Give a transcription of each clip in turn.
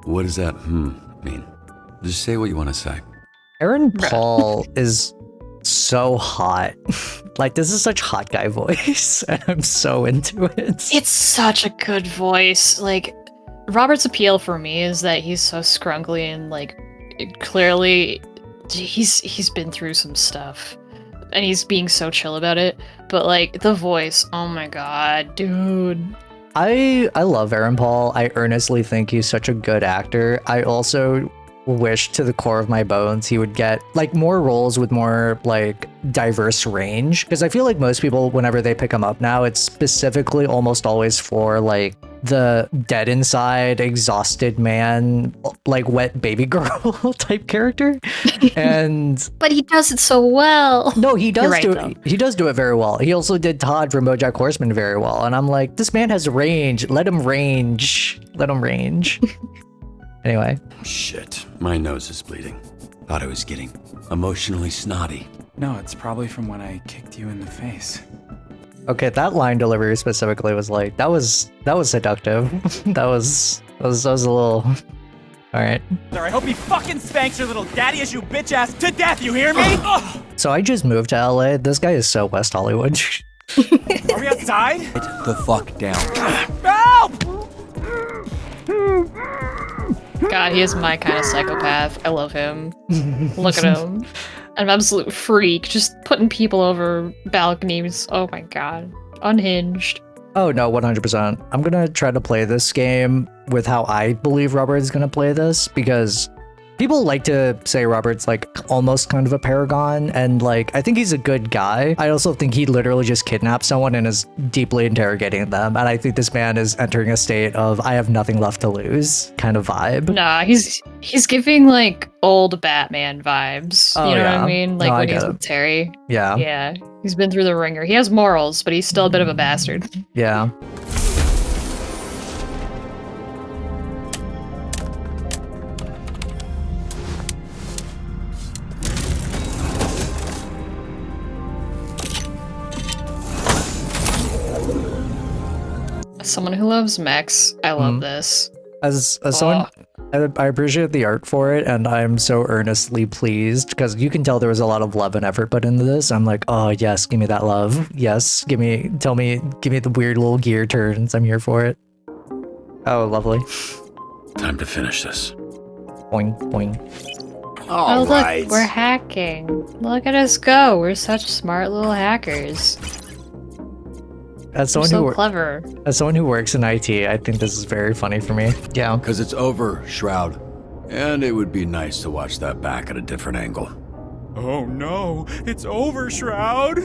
What does that mean? Just say what you want to say. Aaron Paul is so hot. Like, this is such hot guy voice, and I'm so into it. It's such a good voice. Like, Robert's appeal for me is that he's so scrunkly and like clearly he's been through some stuff and he's being so chill about it. But like the voice, oh my god, dude. I love Aaron Paul. I earnestly think he's such a good actor. I also wish to the core of my bones he would get like more roles with more like diverse range, because I feel like most people, whenever they pick him up now, it's specifically almost always for like the dead inside, exhausted man, like wet baby girl type character. And but he does it so well. No, he does right, do though. it. He does do it very well. He also did Todd from BoJack Horseman very well, and I'm like, this man has range. Let him range. Let him range. Anyway. Shit, my nose is bleeding. Thought I was getting emotionally snotty. No, it's probably from when I kicked you in the face. Okay, that line delivery specifically was like, that was seductive. that was a little. All right. I hope he fucking spanks your little daddy issue bitch ass to death. You hear me? So I just moved to LA. This guy is so West Hollywood. Are we outside? Get the fuck down. Help! God, he is my kind of psychopath. I love him. Look at him. An absolute freak, just putting people over balconies. Oh my god. Unhinged. Oh no, 100%. I'm gonna try to play this game with how I believe Robert is gonna play this, because people like to say Robert's like almost kind of a paragon, and like I think he's a good guy. I also think he literally just kidnapped someone and is deeply interrogating them, and I think this man is entering a state of I have nothing left to lose kind of vibe. Nah, he's giving like old Batman vibes. Oh, You know what yeah. I mean? Like No, I when get he's it. with Terry. Yeah, Yeah. He's been through the ringer. He has morals, but he's still a bit of a bastard. yeah. As someone who loves mechs, I love this. As someone, I appreciate the art for it, and I'm so earnestly pleased, because you can tell there was a lot of love and effort put into this. I'm like, oh yes, give me that love. Yes, give me the weird little gear turns. I'm here for it. Oh, lovely. Time to finish this. Boing, boing. Oh, look, we're hacking. Look at us go. We're such smart little hackers. As We're someone so who clever. as someone who works in IT, I think this is very funny for me. Yeah. Because it's over, Shroud. And it would be nice to watch that back at a different angle. Oh no, it's over, Shroud.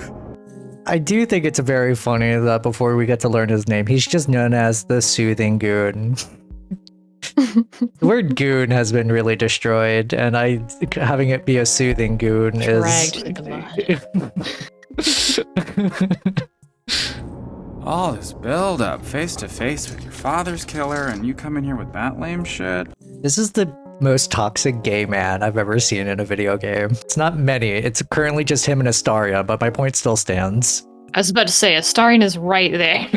I do think it's very funny that before we get to learn his name, he's just known as the Soothing Goon. The word goon has been really destroyed, and having it be a soothing goon Dragged is. through the mud. All this build up, face to face with your father's killer, and you come in here with that lame shit? This is the most toxic gay man I've ever seen in a video game. It's not many. It's currently just him and Astaria, but my point still stands. I was about to say, Astarion is right there.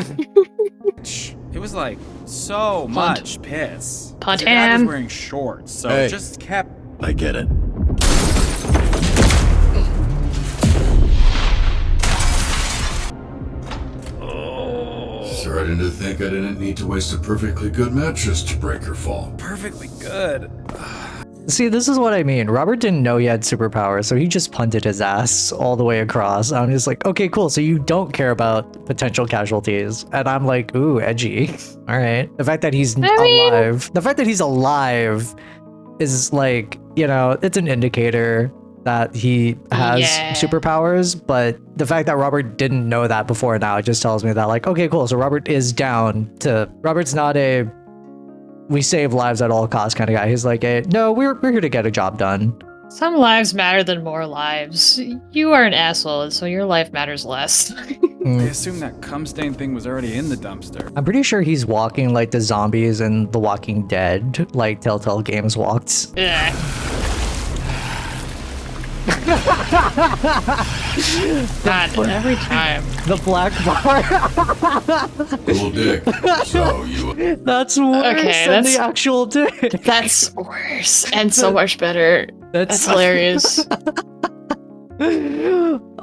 It was like so much piss. Punt Your dad was him. wearing shorts, so Hey. it just kept. I get it. Starting to think I didn't need to waste a perfectly good mattress to break your fall. Perfectly good. See, this is what I mean. Robert didn't know he had superpowers, so he just punted his ass all the way across. I'm just like, okay, cool. So you don't care about potential casualties. And I'm like, ooh, edgy. All right. The fact that he's alive. The fact that he's alive is like, you know, it's an indicator that he has superpowers, but the fact that Robert didn't know that before now just tells me that, like, okay, cool. So Robert is down to. Robert's not a we save lives at all costs kind of guy. He's like, no, we're here to get a job done. Some lives matter than more lives. You are an asshole, and so your life matters less. I assume that cum stain thing was already in the dumpster. I'm pretty sure he's walking like the zombies in The Walking Dead, like Telltale Games walked. Ugh. God, every time. The black bar. Cool dick. So you. That's worse Okay, than that's- the actual dick. That's worse and so much better. That's hilarious.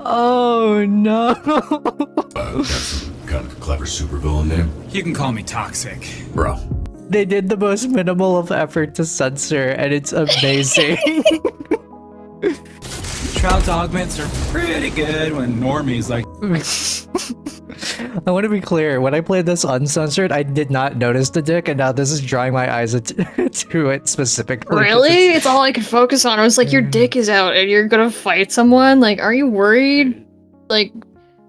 Oh no. That's some kind of clever supervillain name. You can call me toxic. Bro. They did the most minimal of effort to censor, and it's amazing. Trout dog mitts are pretty good when normies like. I want to be clear. When I played this uncensored, I did not notice the dick, and now this is drawing my eyes to it specifically. Really? It's all I could focus on. I was like, your dick is out and you're gonna fight someone? Like, are you worried? Like,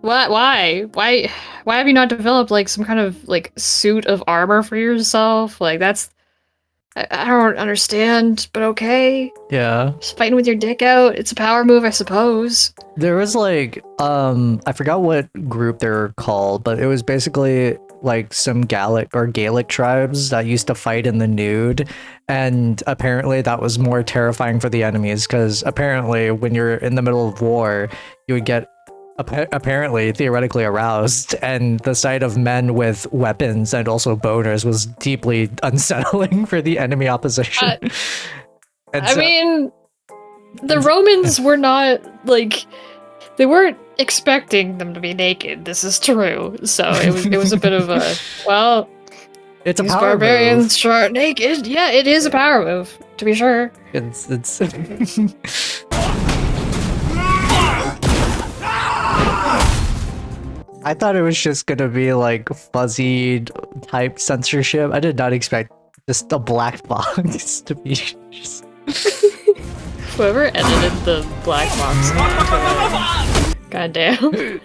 what? Why have you not developed, like, some kind of, like, suit of armor for yourself? Like, that's... I don't understand, but okay. Yeah. Just fighting with your dick out. It's a power move, I suppose. There was like, I forgot what group they're called, but it was basically like some Gaelic tribes that used to fight in the nude. And apparently that was more terrifying for the enemies because apparently when you're in the middle of war, you would get apparently theoretically aroused, and the sight of men with weapons and also boners was deeply unsettling for the enemy opposition. I mean, the Romans were not, like, they weren't expecting them to be naked. This is true. So it was a bit of a, well, it's a these power barbarians are naked. Yeah, it is a power move, to be sure. move. It's I thought it was just gonna be like fuzzy type censorship. I did not expect just a black box to be just... Whoever edited the black box. Goddamn.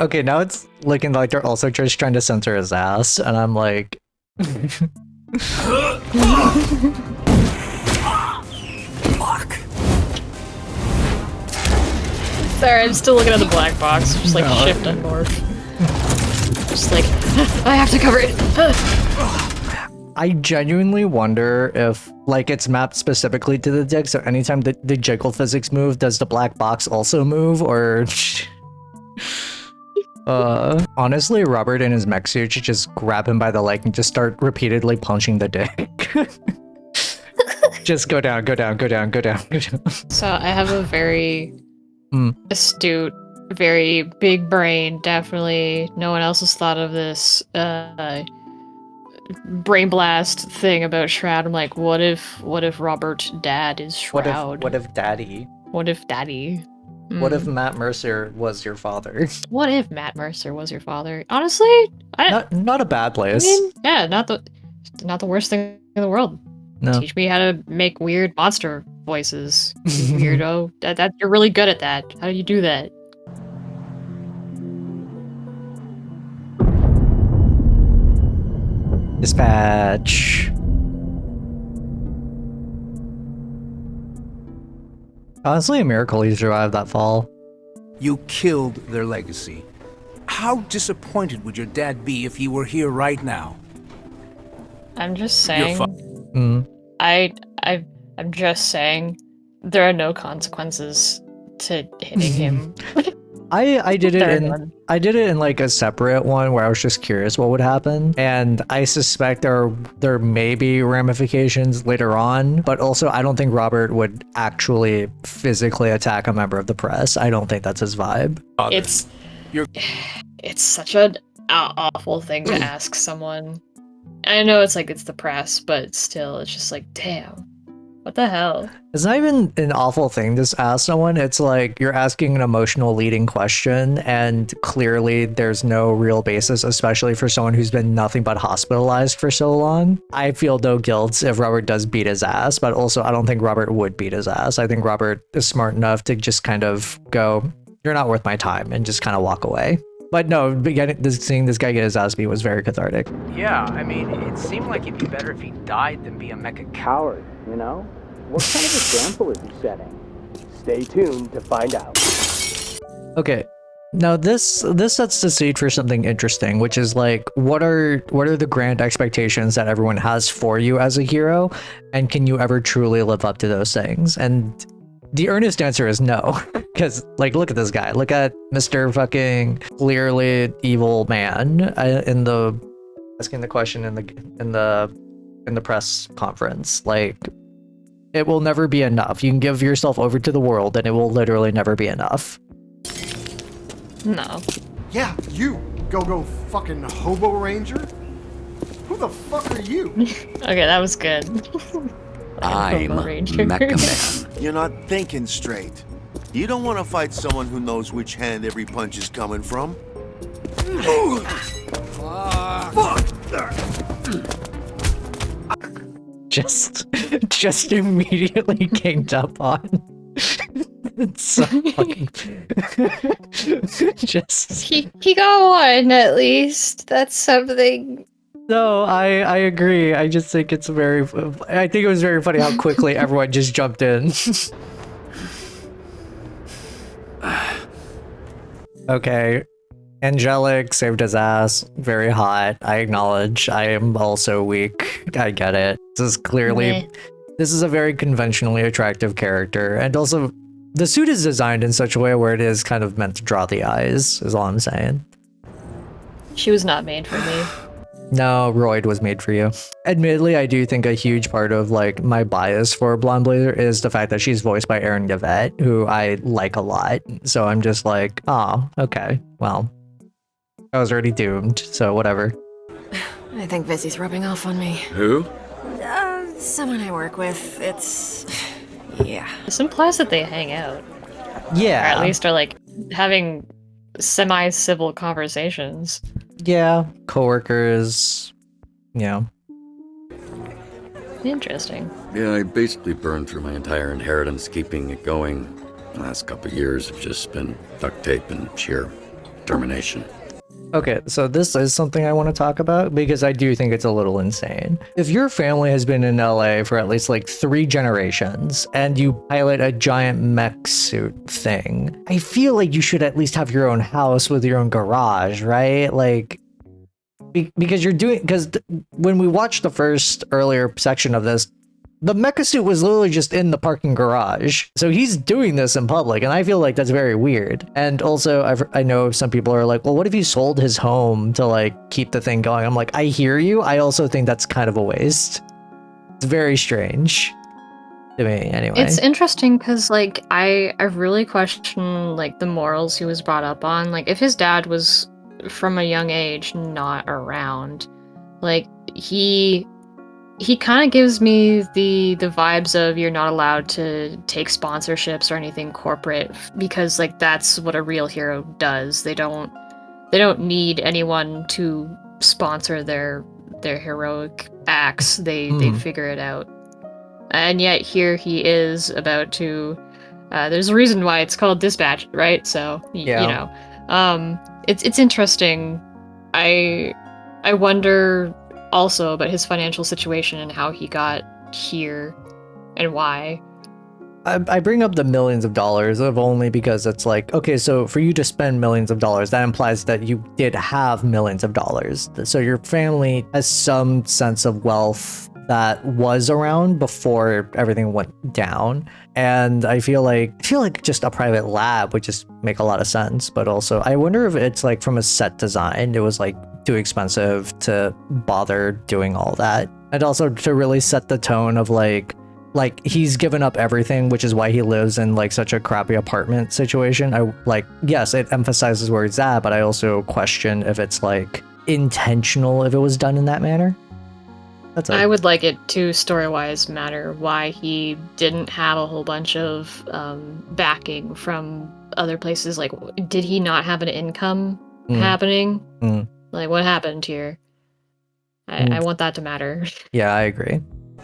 Okay, now it's looking like they're also just trying to censor his ass, and I'm like... Sorry, I'm still looking at the black box. Just like No. shift and morph. Just like, I have to cover it. I genuinely wonder if, like, it's mapped specifically to the dick, so anytime the jiggle physics move, does the black box also move, or... honestly, Robert in his mech suit should just grab him by the leg and just start repeatedly punching the dick. Just go down, go down, go down, go down, go down. So I have a very astute, very big brain, definitely no one else has thought of this brain blast thing about Shroud. I'm like, what if Robert's dad is Shroud? What if daddy? What if daddy? What if Matt Mercer was your father? What if Matt Mercer was your father? Honestly, Not a bad place. I mean, yeah, not the worst thing in the world. No. Teach me how to make weird monster voices, you weirdo. That you're really good at that. How do you do that? Dispatch. Honestly, a miracle he survived that fall. You killed their legacy. How disappointed would your dad be if he were here right now? I'm just You're saying. I'm just saying. There are no consequences to hitting him. I did it Third in one. I did it in like a separate one where I was just curious what would happen, and I suspect there may be ramifications later on, but also I don't think Robert would actually physically attack a member of the press. I don't think that's his vibe. It's such an awful thing to ask someone. I know it's like it's the press, but still, it's just like, damn, what the hell? It's not even an awful thing to ask someone. It's like you're asking an emotional leading question, and clearly there's no real basis, especially for someone who's been nothing but hospitalized for so long. I feel no guilt if Robert does beat his ass, but also I don't think Robert would beat his ass. I think Robert is smart enough to just kind of go, you're not worth my time, and just kind of walk away. But no, seeing this guy get his ass beat was very cathartic. Yeah, I mean, it seemed like it'd be better if he died than be a mecha coward, you know? What kind of example is he setting? Stay tuned to find out. Okay, Now this sets the stage for something interesting, which is like, what are the grand expectations that everyone has for you as a hero, and can you ever truly live up to those things? And the earnest answer is no, because like, look at this guy, look at Mr. fucking clearly evil man in the asking the question in the press conference. Like, it will never be enough. You can give yourself over to the world, and it will literally never be enough. No. Yeah, you, go fucking hobo ranger. Who the fuck are you? Okay, that was good. I'm Hobo Ranger. Mecha Man. You're not thinking straight. You don't want to fight someone who knows which hand every punch is coming from. Just immediately ganged up on. It's so fucking just He got one at least. That's something. no, I agree. I just think it's I think it was very funny how quickly everyone just jumped in. Okay. Angelic saved his ass. Very hot. I acknowledge. I am also weak. I get it. This is a very conventionally attractive character, and also the suit is designed in such a way where it is kind of meant to draw the eyes, is all I'm saying. She was not made for me. No, Royd was made for you. Admittedly, I do think a huge part of like my bias for Blonde Blazer is the fact that she's voiced by Erin Gavett, who I like a lot. So I'm just like, oh, okay, well, I was already doomed, so whatever. I think Vizzy's rubbing off on me. Who? Someone I work with. It's... yeah. This implies that they hang out. Yeah. Or at least are like having semi-civil conversations. Yeah, coworkers, Interesting. Yeah, I basically burned through my entire inheritance keeping it going. The last couple of years have just been duct tape and sheer determination. Okay, so this is something I want to talk about because I do think it's a little insane. If your family has been in LA for at least like 3 generations and you pilot a giant mech suit thing, I feel like you should at least have your own house with your own garage, right? Like, because when we watched the first earlier section of this, the mecha suit was literally just in the parking garage. So he's doing this in public, and I feel like that's very weird. And also, I know some people are like, well, what if he sold his home to like keep the thing going? I'm like, I hear you. I also think that's kind of a waste. It's very strange to me, anyway. It's interesting because like I really question like the morals he was brought up on. Like if his dad was from a young age not around, like he kind of gives me the vibes of you're not allowed to take sponsorships or anything corporate because like that's what a real hero does. They don't need anyone to sponsor their heroic acts. They figure it out. And yet here he is about to there's a reason why it's called Dispatch, right? So yeah. It's interesting. I wonder also about his financial situation and how he got here and why. I bring up the millions of dollars only because it's like, okay, so for you to spend millions of dollars, that implies that you did have millions of dollars. So your family has some sense of wealth that was around before everything went down. And I feel like just a private lab would just make a lot of sense. But also, I wonder if it's like from a set design, it was like too expensive to bother doing all that. And also to really set the tone of like he's given up everything, which is why he lives in like such a crappy apartment situation. I like, yes, it emphasizes where he's at, but I also question if it's like intentional if it was done in that manner. I would like it to story-wise matter why he didn't have a whole bunch of backing from other places. Like, did he not have an income happening? Like, what happened here? I want that to matter. Yeah, I agree.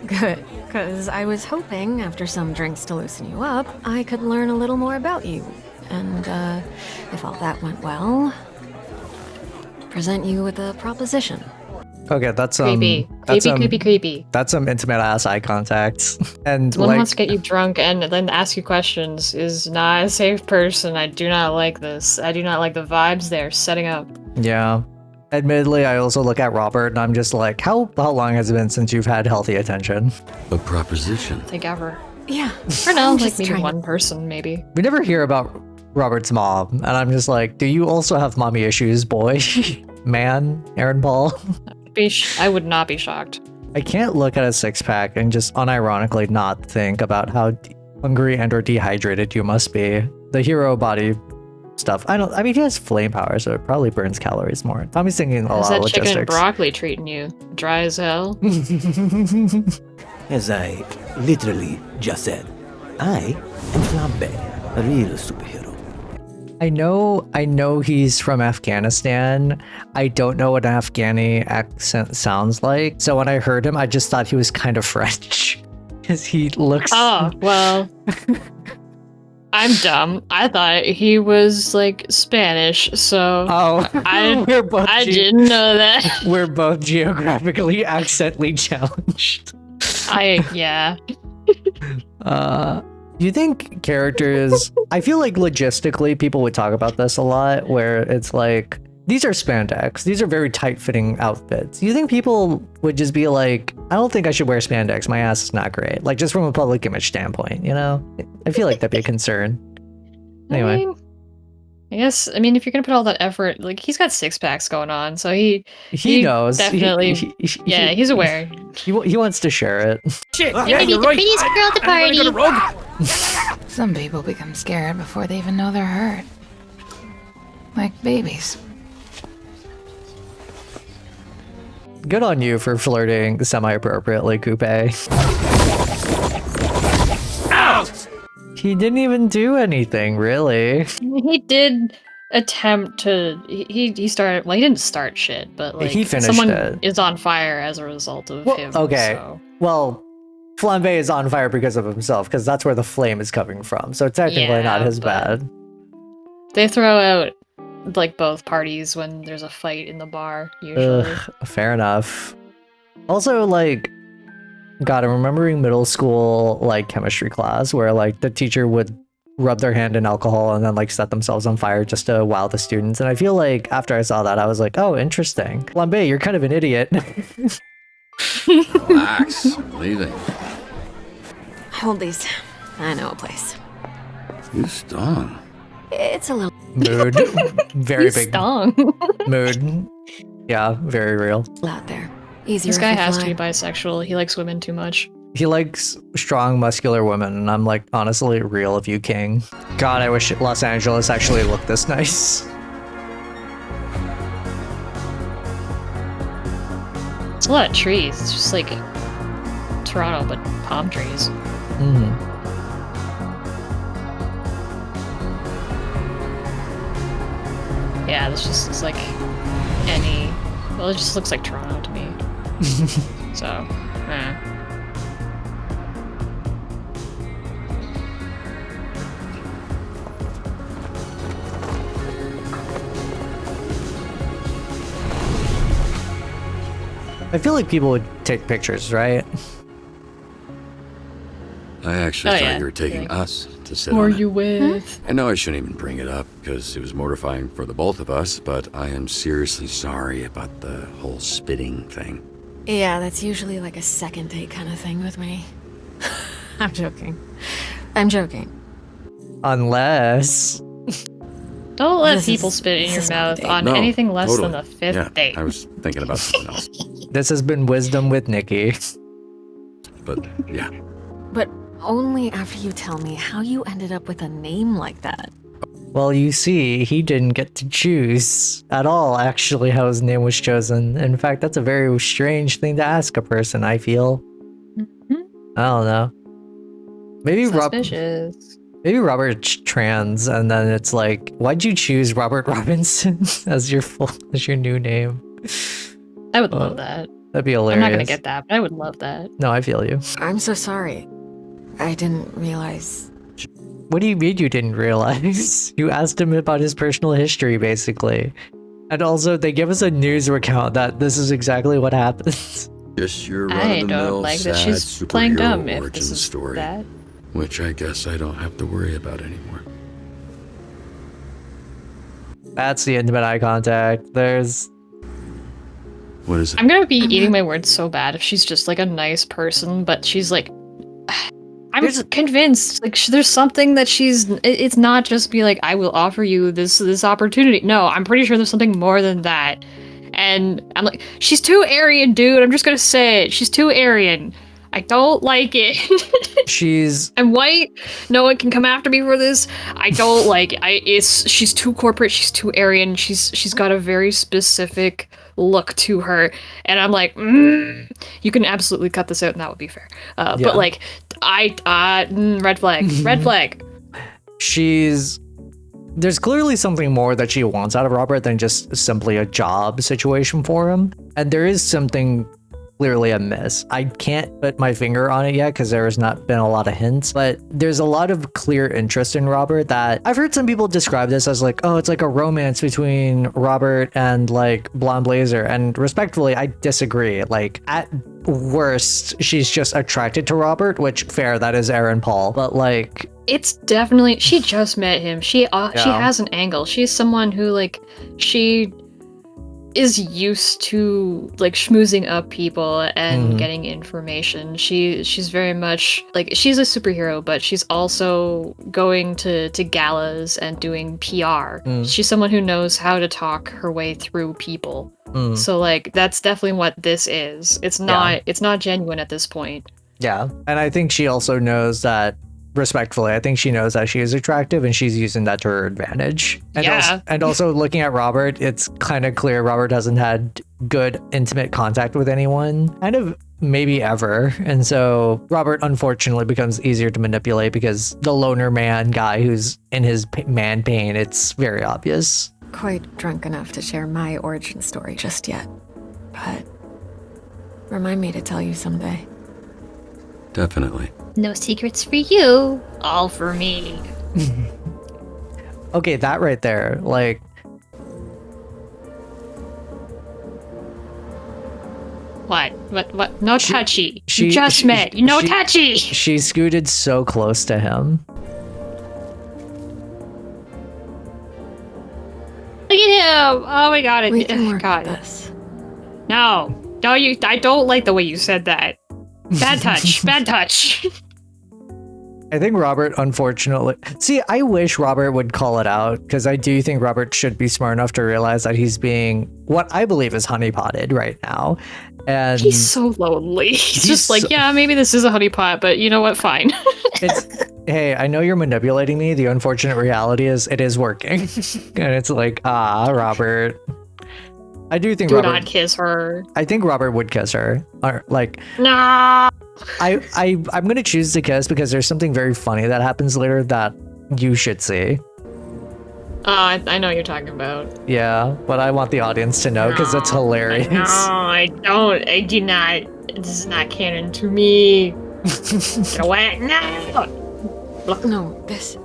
Good, because I was hoping, after some drinks to loosen you up, I could learn a little more about you. And, if all that went well, present you with a proposition. Okay, that's Creepy. that's Creepy. that's some intimate ass eye contact. And Someone like, wants to get you drunk and then ask you questions is not a safe person. I do not like this. I do not like the vibes they're setting up. yeah. Admittedly, I also look at Robert and I'm just like, how long has it been since you've had healthy attention? A proposition. I think ever. Yeah. For now, I'm like just maybe trying- one person, maybe. We never hear about Robert's mom, and I'm just like, do you also have mommy issues, boy? Man, Aaron Paul? I would not be shocked. I can't look at a six-pack and just unironically not think about how hungry and or dehydrated you must be. The hero body stuff. I mean, he has flame power, so it probably burns calories more. Tommy's thinking a How's lot of that chicken and logistics. broccoli treating you? Dry as hell? As I literally just said, I am Flambe, a real superhero. I know he's from Afghanistan. I don't know what an Afghani accent sounds like. So when I heard him, I just thought he was kind of French. Because he looks... Oh, well... I'm dumb. I thought he was, like, Spanish, so... Oh, I didn't know that. We're both geographically accently challenged. Yeah. Do you think characters... I feel like logistically people would talk about this a lot, where it's like, these are spandex. These are very tight-fitting outfits. Do you think people would just be like, I don't think I should wear spandex. My ass is not great. Like, just from a public image standpoint, you know? I feel like that'd be a concern. Anyway. I guess, if you're gonna put all that effort, like, he's got six-packs going on, so he knows. Definitely, he's aware. He wants to share it. Shit, yeah, you're right. Prettiest girl at the party. I'm gonna go rogue. Some people become scared before they even know they're hurt. Like babies. Good on you for flirting semi-appropriately, Coupe. Ow! He didn't even do anything, really. He did attempt to... He started... Well, he didn't start shit, but, like, he finished someone it. is on fire as a result of him. Okay. So. Well, Flambe is on fire because of himself, because that's where the flame is coming from. So technically not his bad. They throw out, like, both parties when there's a fight in the bar, usually. Fair enough. Also, like, God, I'm remembering middle school, like, chemistry class where, like, the teacher would rub their hand in alcohol and then, like, set themselves on fire just to wow the students. And I feel like after I saw that, I was like, oh, interesting. Flambe, you're kind of an idiot. Relax. I'm leaving. Hold these. I know a place. You stung. It's a little... Mood. Very big. Stung. Mood. Yeah, very real. out there. Easier This guy if you has fly. to be bisexual. He likes women too much. He likes strong, muscular women, and I'm like, honestly, real of you, king. God, I wish Los Angeles actually looked this nice. It's a lot of trees. It's just like Toronto, but palm trees. Yeah, this just looks like any... Well, it just looks like Toronto to me. So, I feel like people would take pictures, right? I actually Oh, thought yeah. you were taking us to sit Who on are it. you with? I know I shouldn't even bring it up because it was mortifying for the both of us, but I am seriously sorry about the whole spitting thing. Yeah, that's usually like a second date kind of thing with me. I'm joking. I'm joking. Unless... Don't let This people is- spit in this your is not a mouth date. on No, anything less totally. than the fifth Yeah, date. I was thinking about something else. This has been Wisdom with Nikki. But yeah, But only after you tell me how you ended up with a name like that. Well, you see, he didn't get to choose at all, actually, how his name was chosen. In fact, that's a very strange thing to ask a person, I feel. I don't know. Maybe Suspicious. Maybe Robert's trans, and then it's like, why'd you choose Robert Robinson as your new name? I would love that. That'd be I'm hilarious. not gonna get that, but I would love that. No, I feel you. I'm so sorry. I didn't realize. What do you mean you didn't realize? You asked him about his personal history, basically. And also, they give us a news recount that this is exactly what happens. Just your I run-of-the-mill don't like that sad she's playing dumb superhero if origin this is story, that. which I guess I don't have to worry about anymore. That's the intimate eye contact. There's... What is it? I'm gonna be eating my words so bad if she's just like a nice person, but she's like, I'm convinced like there's something that it's not just be like, I will offer you this opportunity. No, I'm pretty sure there's something more than that. And I'm like, she's too Aryan, dude. I'm just gonna say it. She's too Aryan. I don't like it. I'm white. No one can come after me for this. I don't like it. She's too corporate. She's too Aryan. She's got a very specific look to her, and I'm like, you can absolutely cut this out, and that would be fair. But like, red flag, red flag. There's clearly something more that she wants out of Robert than just simply a job situation for him, and there is something clearly amiss. I can't put my finger on it yet because there has not been a lot of hints, but there's a lot of clear interest in Robert that I've heard some people describe this as like, oh, it's like a romance between Robert and like Blonde Blazer, and respectfully, I disagree. Like, at worst, she's just attracted to Robert, which fair, that is Aaron Paul, but like... It's definitely, she just met him. She has an angle. She's someone who like, she is used to like schmoozing up people and getting information. She's very much like, she's a superhero, but she's also going to galas and doing PR. She's someone who knows how to talk her way through people. So like, that's definitely what this is. It's not genuine at this point. Yeah, and I think she also knows that, respectfully, I think she knows that she is attractive and she's using that to her advantage. And also looking at Robert, it's kind of clear Robert hasn't had good intimate contact with anyone, kind of maybe ever. And so Robert unfortunately becomes easier to manipulate because the loner man guy who's in his man pain, it's very obvious. Quite drunk enough to share my origin story just yet, but remind me to tell you someday. Definitely. No secrets for you, all for me. Okay, that right there, like... What? No touchy. You just met. No touchy! She scooted so close to him. Look at him! Oh my god, We can work with this. No, I don't like the way you said that. Bad touch, bad touch. I think Robert, unfortunately... See, I wish Robert would call it out, because I do think Robert should be smart enough to realize that he's being what I believe is honeypotted right now. And he's so lonely. He's just like, yeah, maybe this is a honeypot, but you know what? Fine. Hey, I know you're manipulating me. The unfortunate reality is it is working. And it's like, Robert... I do think Robert... Do not kiss her. I think Robert would kiss her. Or, like... No! I'm gonna choose to kiss because there's something very funny that happens later that you should see. I know what you're talking about. Yeah, but I want the audience to know because it's hilarious. No, I don't. I do not. This is not canon to me. Get away. No! No, this...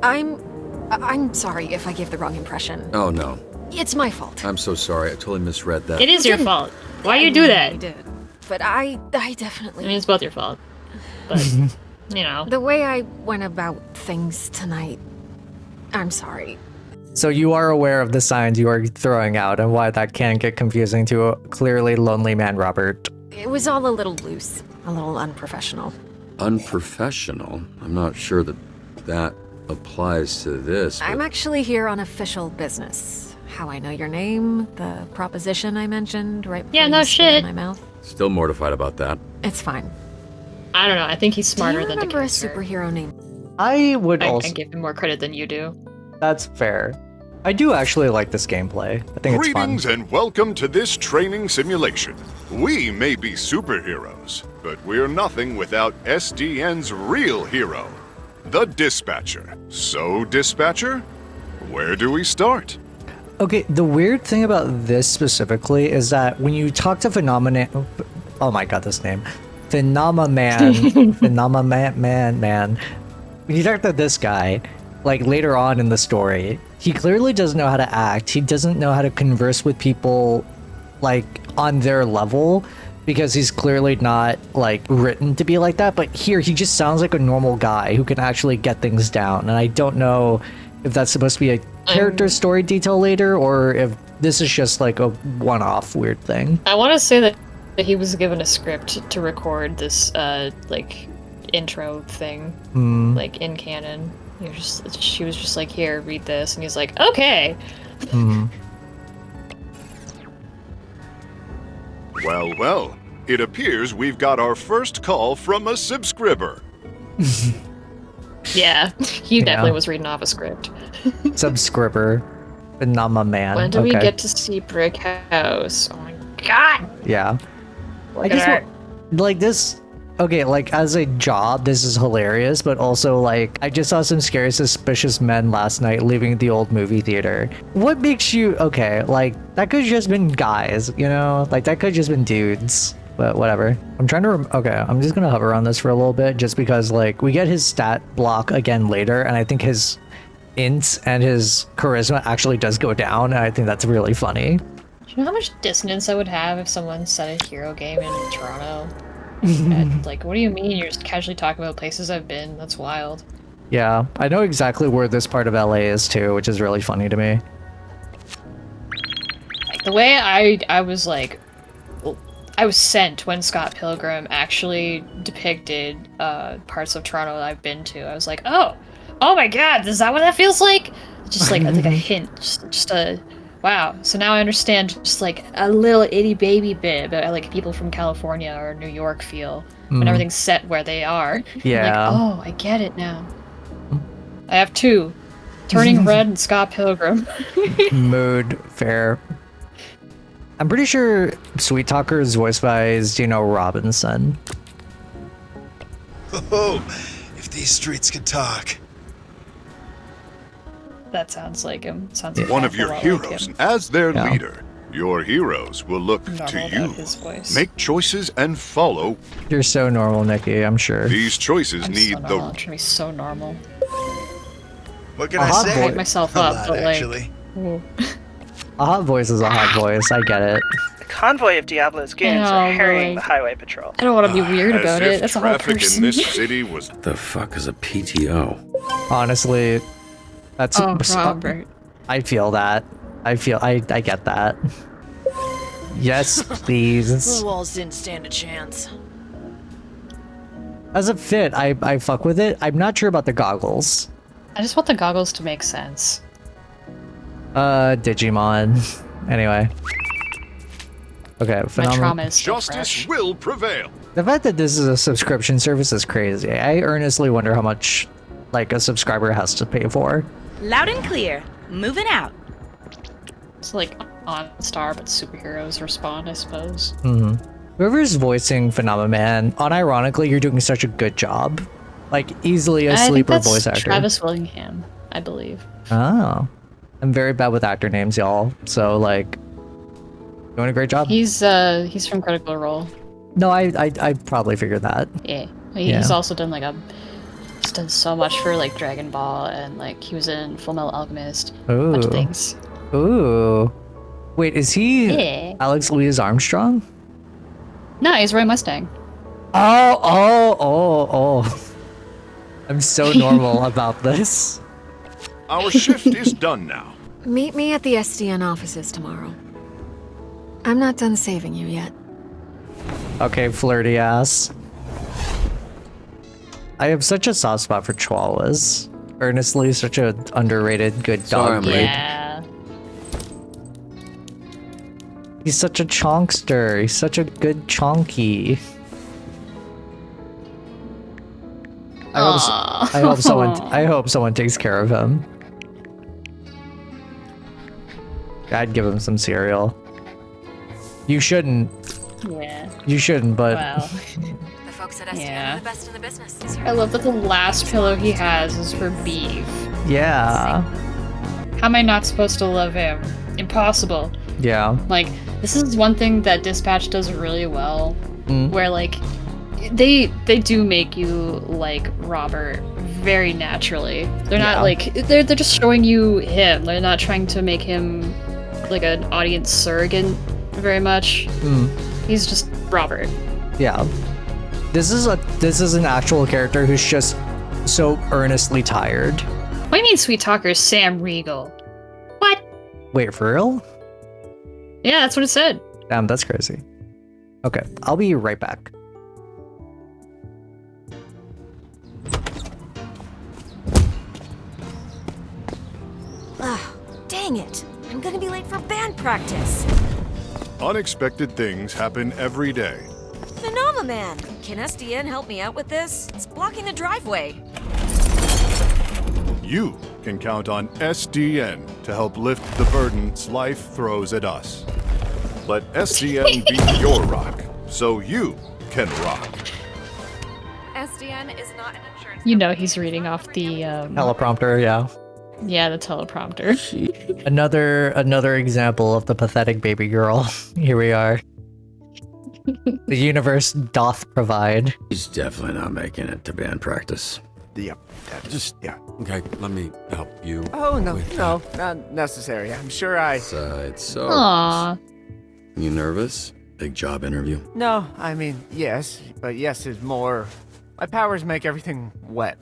I'm sorry if I gave the wrong impression. Oh, no. It's my fault. I'm so sorry. I totally misread that. It is your fault. Why you do that? I did. But I definitely... I mean, it's both your fault. But, you know. The way I went about things tonight, I'm sorry. So you are aware of the signs you are throwing out and why that can get confusing to a clearly lonely man, Robert. It was all a little loose, a little unprofessional. Unprofessional? I'm not sure that applies to this. I'm actually here on official business. How I know your name, the proposition I mentioned right before no you spit shit. in my mouth. Still mortified about that. It's fine. I don't know. I think he's smarter than to remember a kiss her. superhero name? I would also... I give him more credit than you do. That's fair. I do actually like this gameplay. I think it's fun. Greetings and welcome to this training simulation. We may be superheroes, but we're nothing without SDN's real hero, the Dispatcher. So, Dispatcher, where do we start? Okay, the weird thing about this specifically is that when you talk to Phenomenon... Oh my god, this name. Phenomenon Man. When you talk to this guy, like later on in the story, he clearly doesn't know how to act. He doesn't know how to converse with people like on their level because he's clearly not like written to be like that. But here he just sounds like a normal guy who can actually get things down. And I don't know if that's supposed to be a character story detail later or if this is just like a one-off weird thing. I want to say that he was given a script to record this like intro thing, like in canon. She was just like, here, read this, and he's like, okay. Well, it appears we've got our first call from a subscriber. Yeah, he definitely was reading off a script. Subscriber, but not my man. When do we get to see Brick House? Oh my god! Yeah. Look I guess at her. like this. Okay, like as a job, this is hilarious, but also like I just saw some scary, suspicious men last night leaving the old movie theater. What makes you okay? Like that could have just been guys, you know? Like that could have just been dudes. But whatever. I'm trying to. Okay, I'm just gonna hover on this for a little bit, just because like we get his stat block again later, and I think his int and his charisma actually does go down, and I think that's really funny. Do you know how much dissonance I would have if someone said a hero game in Toronto? And, like, what do you mean you're just casually talking about places I've been? That's wild. Yeah, I know exactly where this part of LA is too, which is really funny to me. Like, the way I was like, I was sent when Scott Pilgrim actually depicted parts of Toronto that I've been to. I was like, oh my god, is that what that feels like? Just like a hint, just a wow. So now I understand just like a little itty baby bit about like people from California or New York feel when everything's set where they are. Yeah. Like, oh, I get it now. I have two. Turning Red and Scott Pilgrim. Mood, fair. I'm pretty sure Sweet Talker is voiced by Gino Robinson. Oh, if these streets could talk. That sounds like him. Sounds like One of your heroes, as their Yeah. leader. Your heroes will look Normal to about you, his voice. make choices and follow. You're so normal, Nikki, I'm sure. These choices I'm need so normal. I'm trying to be so normal. What can A I hot say? boy- Hype myself A up, lot, but like, actually. ooh. A hot voice is a hot voice, I get it. The convoy of Diablo's goons are know, harrying like- the highway patrol. I don't want to be weird As about if it. That's a whole traffic in person. this city was. The fuck is a PTO? Honestly, that's Robert. I feel that. I get that. Yes, please. The walls didn't stand a chance. As a fit, I fuck with it. I'm not sure about the goggles. I just want the goggles to make sense. Digimon. Anyway. Okay, My phenomenal. trauma is still Justice fresh. will prevail. The fact that this is a subscription service is crazy. I earnestly wonder how much, like, a subscriber has to pay for. Loud and clear. Moving out. It's like OnStar, but superheroes respond, I suppose. Whoever's voicing Phenomenon, unironically, you're doing such a good job. Like, easily a I think sleeper that's voice actor. Travis Willingham, I believe. Oh. I'm very bad with actor names, y'all. So, like, doing a great job. He's from Critical Role. No, I probably figured that. Yeah. Yeah. He's also done he's done so much for like Dragon Ball, and like he was in Full Metal Alchemist. A bunch of Ooh. things. Ooh. Wait, is he Yeah. Alex Louis Armstrong? No, he's Roy Mustang. Oh. I'm so normal about this. Our shift is done now. Meet me at the SDN offices tomorrow. I'm not done saving you yet. Okay, flirty ass. I have such a soft spot for Chihuahuas. Earnestly, such a underrated good Sorry, dog I'm breed. Yeah. He's such a chonkster. He's such a good chonky. I hope someone takes care of him. I'd give him some cereal. You shouldn't. Yeah. You shouldn't, but Well. The folks at SDN Yeah. are the best in the business. I love that the last pillow he has is for Beef. yeah. How am I not supposed to love him? Impossible. Yeah. Like, this is one thing that Dispatch does really well, Mm. where like they do make you like Robert very naturally. They're not like they're just showing you him. They're not trying to make him like an audience surrogate very much. He's just Robert. Yeah. This is an actual character who's just so earnestly tired. What do you mean, sweet talker Sam Riegel? What? Wait, for real? Yeah, that's what it said. Damn, that's crazy. Okay, I'll be right back. Ugh, dang it. I'm gonna be late for band practice. Unexpected things happen every day. Phenomenon! Can SDN help me out with this? It's blocking the driveway. You can count on SDN to help lift the burdens life throws at us. Let SDN be your rock, so you can rock. SDN is not an insurance. You know he's reading off the Teleprompter, yeah. Yeah, the teleprompter. Another example of the pathetic baby girl. Here we are. The universe doth provide. He's definitely not making it to band practice. Yep. Okay, let me help you. Oh, no, not necessary. I'm sure I... It sucks. Aww. You nervous? Big job interview? No, I mean, yes, but yes is more... My powers make everything wet,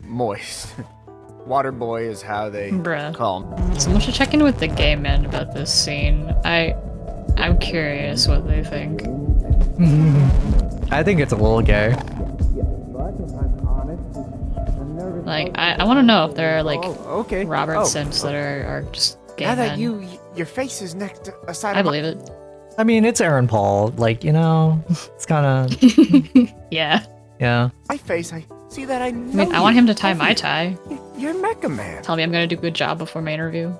moist. Water boy is how they call him. Someone should check in with the gay men about this scene. I'm curious what they think. I think it's a little gay. Like, I want to know if there are like okay. Robert Sims that are just gay Now men. that your face is next aside. I believe it. I mean, it's Aaron Paul. Like, you know, it's kind of. Yeah. Yeah. My face, I see that I know. I mean, I want him to tie my tie. You're Mecha Man. Tell me I'm gonna do a good job before my interview.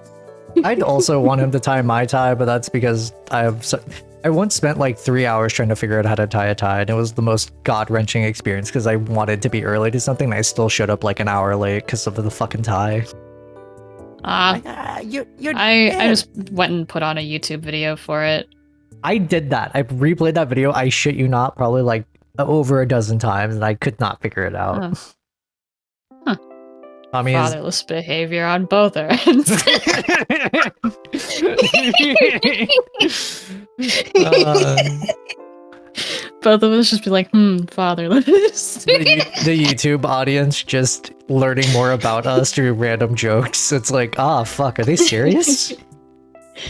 I'd also want him to tie my tie, but that's because I once spent like 3 hours trying to figure out how to tie a tie, and it was the most gut-wrenching experience because I wanted to be early to something, and I still showed up like an hour late because of the fucking tie. I just went and put on a YouTube video for it. I did that. I replayed that video, I shit you not, probably like over a dozen times, and I could not figure it out. Fatherless behavior on both our ends. Both of us just be like, fatherless. The YouTube audience just learning more about us through random jokes. It's like, fuck, are they serious?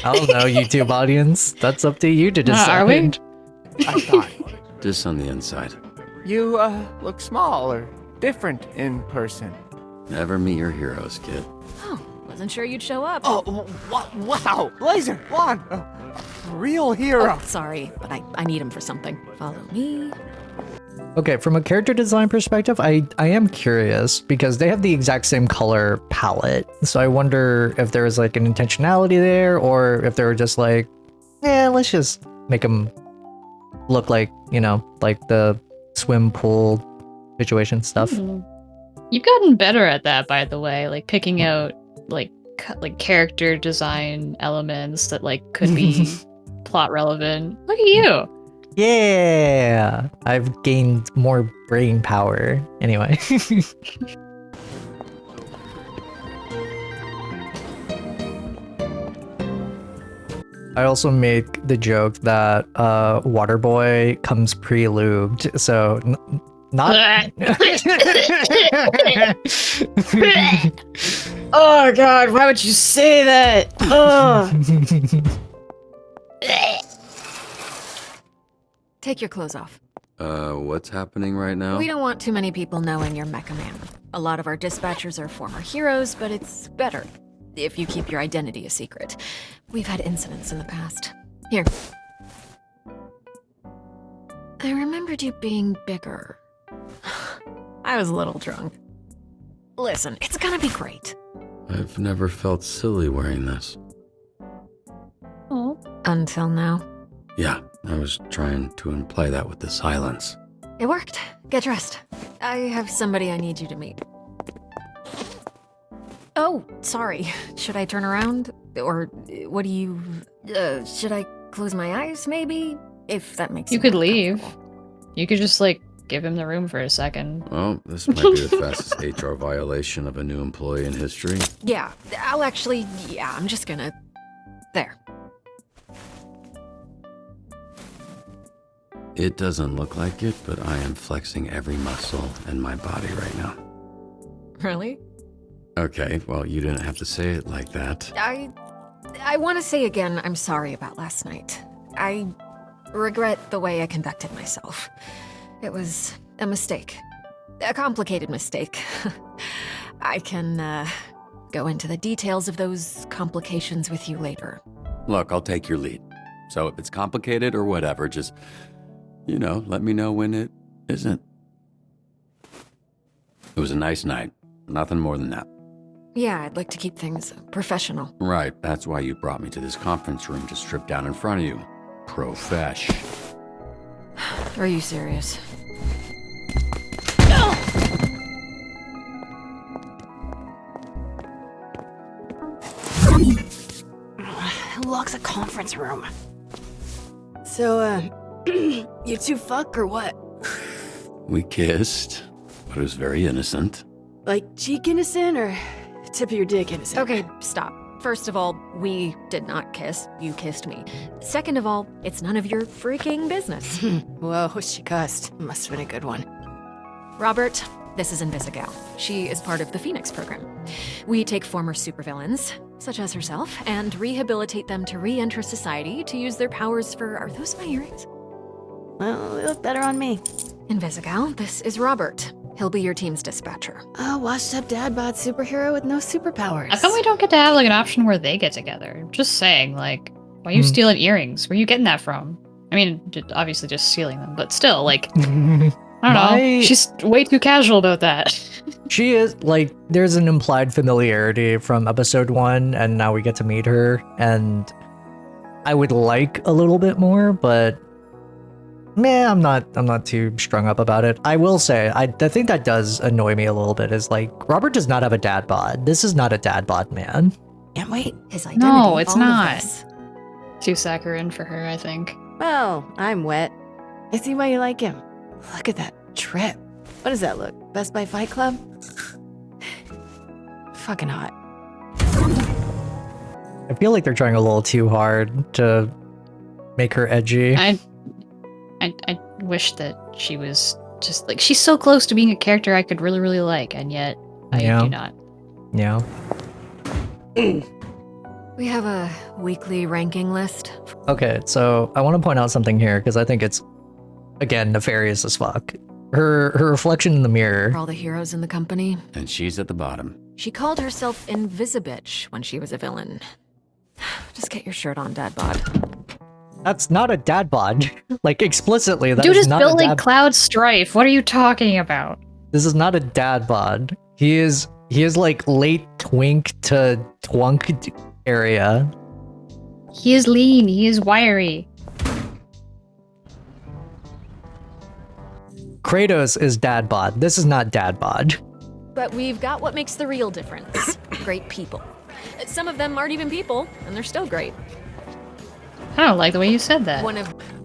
I don't know, YouTube audience. That's up to you to decide. Are we? I thought Just on the inside. you look small or different in person. Never meet your heroes, kid. Oh, wasn't sure you'd show up. Oh, wow! Laser, Juan, real hero. Oh, sorry, but I need him for something. Follow me. Okay, from a character design perspective, I am curious because they have the exact same color palette. So I wonder if there was like an intentionality there, or if they were just like, let's just make them look like, you know, like the swim pool situation stuff. You've gotten better at that, by the way, like picking out like character design elements that like could be plot relevant. Look at you. Yeah, I've gained more brain power. Anyway. I also make the joke that Waterboy comes pre-lubed, so not. Oh god, why would you say that? Take your clothes off. What's happening right now? We don't want too many people knowing you're Mecha Man. A lot of our dispatchers are former heroes, but it's better if you keep your identity a secret. We've had incidents in the past. Here. I remembered you being bigger. I was a little drunk. Listen, it's gonna be great. I've never felt silly wearing this. Oh. Until now. Yeah, I was trying to imply that with the silence. It worked. Get dressed. I have somebody I need you to meet. Oh, sorry. Should I turn around? Or what do you... should I close my eyes, maybe? If that makes You could leave. You could just like give him the room for a second. Well, this might be the fastest HR violation of a new employee in history. Yeah, I'm just gonna... There. It doesn't look like it, but I am flexing every muscle in my body right now. Really? Okay, well, you didn't have to say it like that. I want to say again, I'm sorry about last night. I regret the way I conducted myself. It was a mistake. A complicated mistake. I can, go into the details of those complications with you later. Look, I'll take your lead. So if it's complicated or whatever, just, let me know when it isn't. It was a nice night. Nothing more than that. Yeah, I'd like to keep things professional. Right, that's why you brought me to this conference room to strip down in front of you. Profesh. Are you serious? Who locks a conference room? So, you two fuck or what? We kissed, but it was very innocent. Like cheek innocent or tip of your dick innocent? Okay, stop. First of all, we did not kiss. You kissed me. Second of all, it's none of your freaking business. Whoa, she cussed. Must have been a good one. Robert, this is Gl0w. She is part of the Phoenix program. We take former supervillains, such as herself, and rehabilitate them to re-enter society to use their powers for... Are those my earrings? Well, they look better on me. Gl0w, this is Robert. He'll be your team's dispatcher. A washed-up dad-bod superhero with no superpowers. How come we don't get to have, an option where they get together? Just saying, why are you stealing earrings? Where are you getting that from? I mean, obviously just stealing them, but still, I don't know. She's way too casual about that. She is, there's an implied familiarity from episode 1, and now we get to meet her, and I would like a little bit more, but I'm not too strung up about it. I will say, the thing that does annoy me a little bit is, Robert does not have a dad bod. This is not a dad bod man. Can't wait. His identity, no, it's all not. Too saccharine for her, I think. Well, I'm wet. I see why you like him. Look at that trip. What does that look? Best Buy Fight Club? Fucking hot. I feel like they're trying a little too hard to make her edgy. I wish that she was just she's so close to being a character I could really, really like, and yet I do not. Yeah. We have a weekly ranking list. Okay, so I want to point out something here because I think it's, again, nefarious as fuck. Her reflection in the mirror. For all the heroes in the company. And she's at the bottom. She called herself Invisibitch when she was a villain. Just get your shirt on, dad bod. That's not a dad bod. Explicitly, that Dude is is not built a dad like Cloud Strife. What are you talking about? This is not a dad bod. He is late twink to twunk area. He is lean. He is wiry. Kratos is dad bod. This is not dad bod. But we've got what makes the real difference. Great people. Some of them aren't even people, and they're still great. I don't like the way you said that.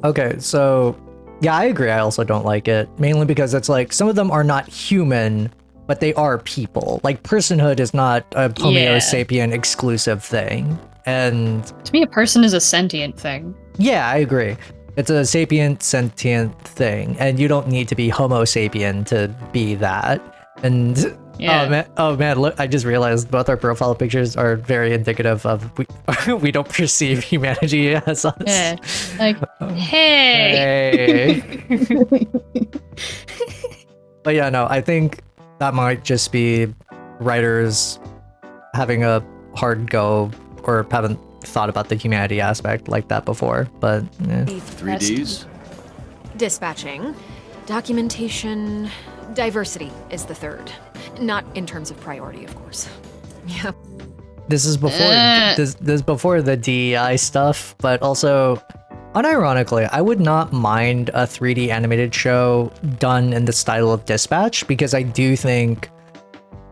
Okay, so yeah, I agree. I also don't like it, mainly because it's some of them are not human, but they are people. Personhood is not a Homo sapien exclusive thing. And to me, a person is a sentient thing. Yeah, I agree. It's a sapient, sentient thing, and you don't need to be Homo sapien to be that. And oh man, look! I just realized both our profile pictures are very indicative of we don't perceive humanity as us. Yeah. Hey. But yeah, no, I think that might just be writers having a hard go or haven't thought about the humanity aspect like that before. But 3Ds. Dispatching, documentation. Diversity is the third. Not in terms of priority, of course. Yeah. This is before this is before the DEI stuff, but also unironically, I would not mind a 3D animated show done in the style of Dispatch because I do think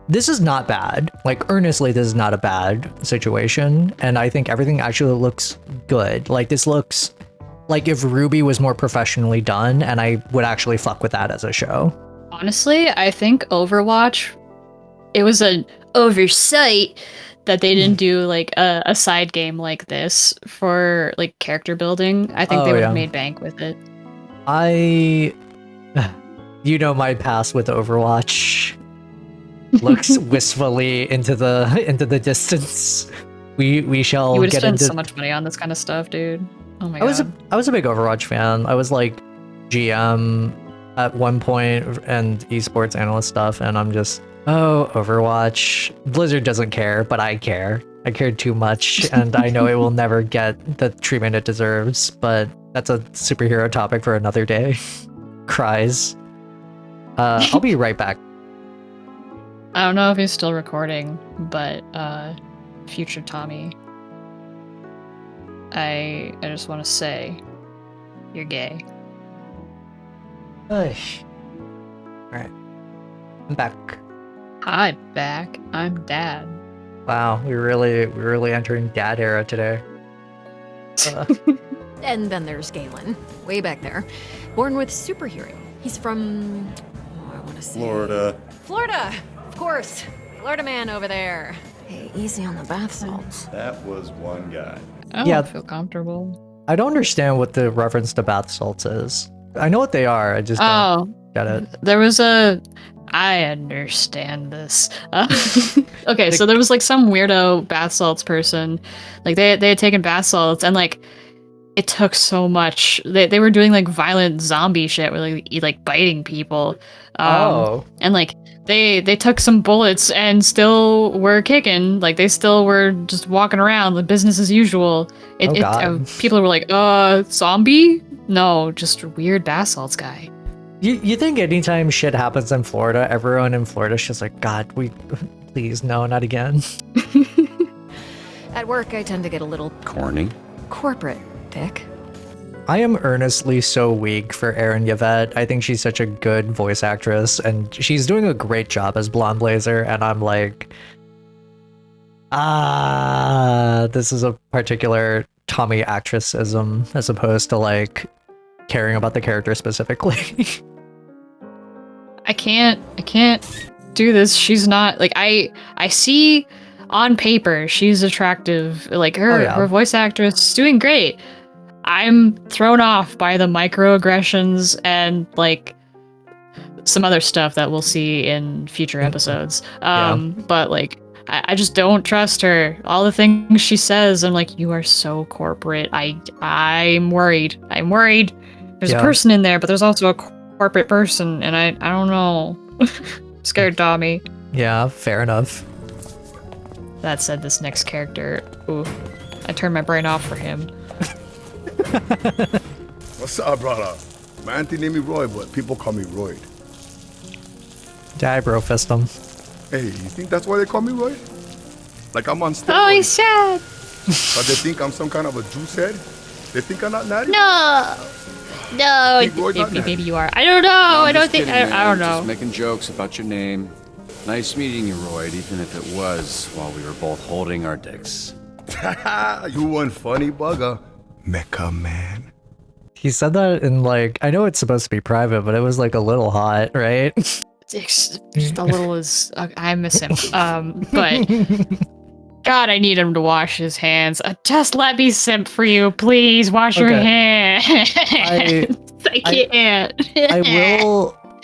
this is not bad. Earnestly, this is not a bad situation, and I think everything actually looks good. This looks like if Ruby was more professionally done, and I would actually fuck with that as a show. Honestly, I think Overwatch, it was an oversight that they didn't do like a side game like this for like character building. I think they would have made bank with it. You know, my past with Overwatch looks wistfully into the distance. We shall You would get have spent into so much money on this kind of stuff, dude. Oh my god. I was a big Overwatch fan. I was like GM at one point and esports analyst stuff, and I'm just, oh, Overwatch. Blizzard doesn't care, but I care. I care too much, and I know it will never get the treatment it deserves, but that's a superhero topic for another day. Cries. I'll be right back. I don't know if he's still recording, but future Tommy, I just want to say, you're gay. Alright. I'm back. Hi, back. I'm Dad. Wow, we're really entering Dad era today. And then there's Galen, way back there. Born with superhero. He's from, I want to say... Florida! Of course! Florida man over there. Hey, easy on the bath salts. That was one guy. I don't feel comfortable. I don't understand what the reference to bath salts is. I know what they are, I just don't get it. There was I understand this. Okay, so there was like some weirdo bath salts person. Like they had taken bath salts and like it took so much. They were doing like violent zombie shit where like biting people. And like they took some bullets and still were kicking. Like they still were just walking around like business as usual. People were like, zombie? No, just weird bath salts guy. You think anytime shit happens in Florida, everyone in Florida's just like, God, please, no, not again. At work, I tend to get a little... Corny. Corporate, Dick. I am earnestly so weak for Erin Yvette. I think she's such a good voice actress, and she's doing a great job as Blonde Blazer, and I'm like... this is a particular Tommy actressism, as opposed to, like, caring about the character specifically. I can't do this. She's not like I see on paper she's attractive. Like her voice actress is doing great. I'm thrown off by the microaggressions and like some other stuff that we'll see in future episodes. But like I just don't trust her. All the things she says, I'm like, you are so corporate. I'm worried. There's a person in there, but there's also a corporate person, and I don't know. Scared Tommy. Yeah, fair enough. That said, this next character, ooh, I turned my brain off for him. What's up, brother? My auntie named me Roy, but people call me Royd. Die, bro, fist him. Hey, you think that's why they call me Roy? Like I'm on steroids? Oh, he's sad. But they think I'm some kind of a juice head? They think I'm not natty? No, maybe you are. I don't know. I don't think. I don't know. Just making jokes about your name. Nice meeting you, Royd, even if it was while we were both holding our dicks. You one funny bugger, Mecha Man. He said that in like, I know it's supposed to be private, but it was like a little hot, right? Just a little is. I miss him. But God, I need him to wash his hands. Just let me simp for you, please. Wash your hands. I can't.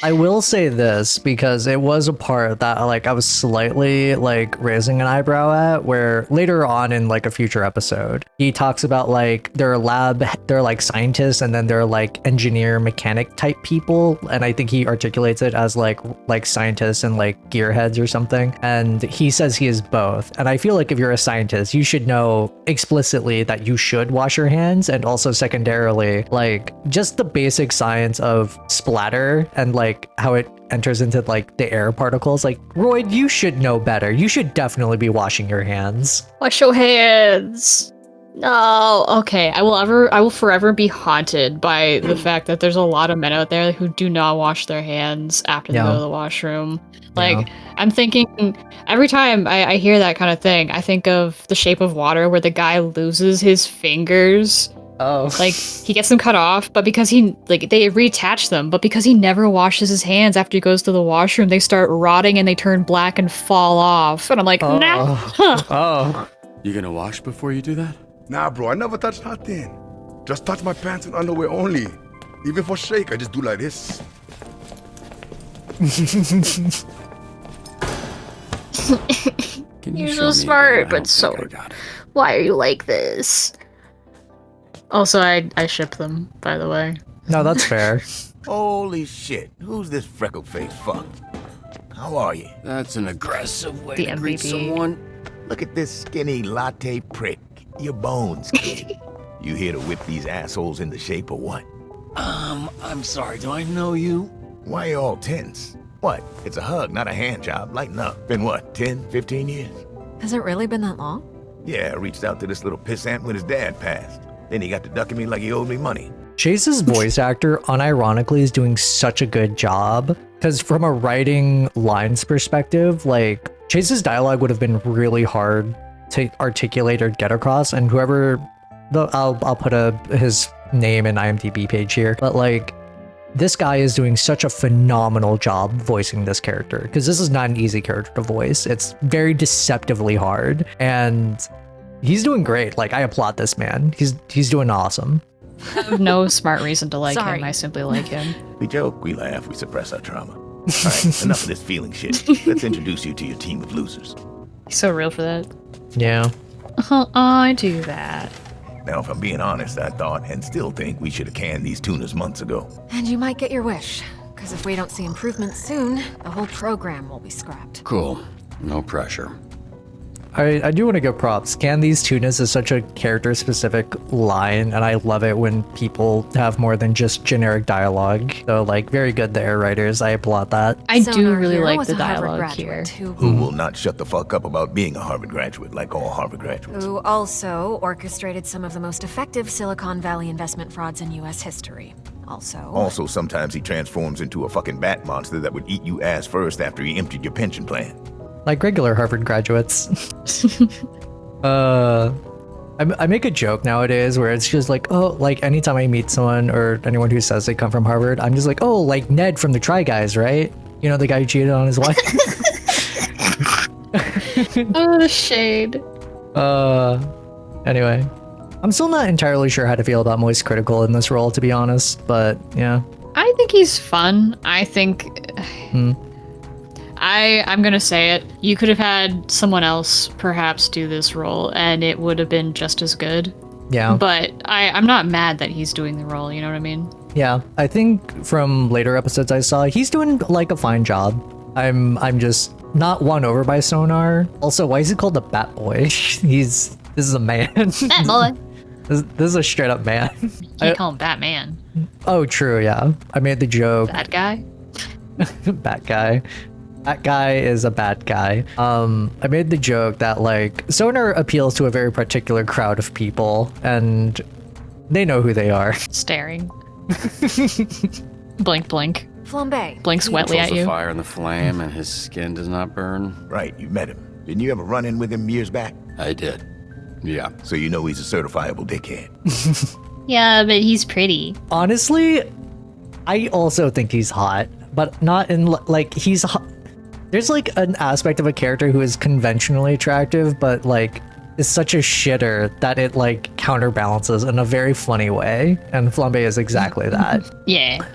I will say this because it was a part that like I was slightly like raising an eyebrow at, where later on in like a future episode, he talks about like they're like scientists and then they're like engineer mechanic type people. And I think he articulates it as like scientists and like gearheads or something. And he says he is both. And I feel like if you're a scientist, you should know explicitly that you should wash your hands. And also secondarily, like just the basic science of splatter and like how it enters into like the air particles. Like, Royd, you should know better. You should definitely be washing your hands. Wash your hands. No. Okay. I will forever be haunted by the fact that there's a lot of men out there who do not wash their hands after they go to the washroom. Like, I'm thinking every time I hear that kind of thing, I think of The Shape of Water, where the guy loses his fingers Oh. Like, he gets them cut off, but because they reattach them, but because he never washes his hands after he goes to the washroom, they start rotting and they turn black and fall off. And I'm like, nah. Oh. You gonna wash before you do that? Nah, bro, I never touch nothing. Just touch my pants and underwear only. Even for shake, I just do like this. You're so smart, but so... Why are you like this? Also, I ship them, by the way. No, that's fair. Holy shit, who's this freckle-faced fuck? How are you? That's an aggressive way The to greet MVP. someone. Look at this skinny latte prick. Your bones, kid. You here to whip these assholes into shape or what? I'm sorry, do I know you? Why you all tense? What? It's a hug, not a hand job. Lighten up. Been what, 10, 15 years? Has it really been that long? Yeah, I reached out to this little pissant when his dad passed. Then he got to ducking me like he owed me money. Chase's voice actor unironically is doing such a good job, because from a writing lines perspective, like, Chase's dialogue would have been really hard to articulate or get across, and I'll put his name and IMDb page here, but like, this guy is doing such a phenomenal job voicing this character, because this is not an easy character to voice. It's very deceptively hard, and he's doing great. Like, I applaud this man. He's doing awesome. I have no smart reason to like Sorry. him. I simply like him. We joke, we laugh, we suppress our trauma. All right, enough of this feeling shit. Let's introduce you to your team of losers. He's so real for that. Yeah. I do that. Now, if I'm being honest, I thought and still think we should have canned these tunas months ago. And you might get your wish, because if we don't see improvement soon, the whole program will be scrapped. Cool. No pressure. I do want to give props. Can these tunas is such a character-specific line, and I love it when people have more than just generic dialogue. So, like, very good there, writers. I applaud that. I do Sonar really here like was the a Harvard dialogue here. graduate Who will not shut the fuck up about being a Harvard graduate like all Harvard graduates. who also orchestrated some of the most effective Silicon Valley investment frauds in U.S. history. Also, Sometimes he transforms into a fucking bat monster that would eat you ass first after he emptied your pension plan. Like regular Harvard graduates. I make a joke nowadays where it's just like, oh, like anytime I meet someone or anyone who says they come from Harvard, I'm just like, oh, like Ned from the Try Guys, right? You know, the guy who cheated on his wife. Oh, the shade. Anyway, I'm still not entirely sure how to feel about Moist Critical in this role, to be honest, but yeah. I think he's fun. I think... I'm gonna say it. You could have had someone else perhaps do this role and it would have been just as good. Yeah. But I'm not mad that he's doing the role, you know what I mean? Yeah, I think from later episodes I saw, he's doing like a fine job. I'm just not won over by Sonar. Also, why is he called the Bat Boy? This is a man. Bat Boy. This is a straight up man. You can't call him Batman. Oh, true, yeah. I made the joke. Bad guy? Bat guy. That guy is a bad guy. I made the joke that like Sonar appeals to a very particular crowd of people and they know who they are. Staring. Blink, blink. Flambe. Blinks wetly at The you. fire in the flame and his skin does not burn. Right, you met him. Didn't you ever run in with him years back? I did. Yeah. So you know he's a certifiable dickhead. Yeah, but he's pretty. Honestly, I also think he's hot, but not in like he's hot. There's like an aspect of a character who is conventionally attractive, but like is such a shitter that it like counterbalances in a very funny way. And Flambe is exactly that. Yeah.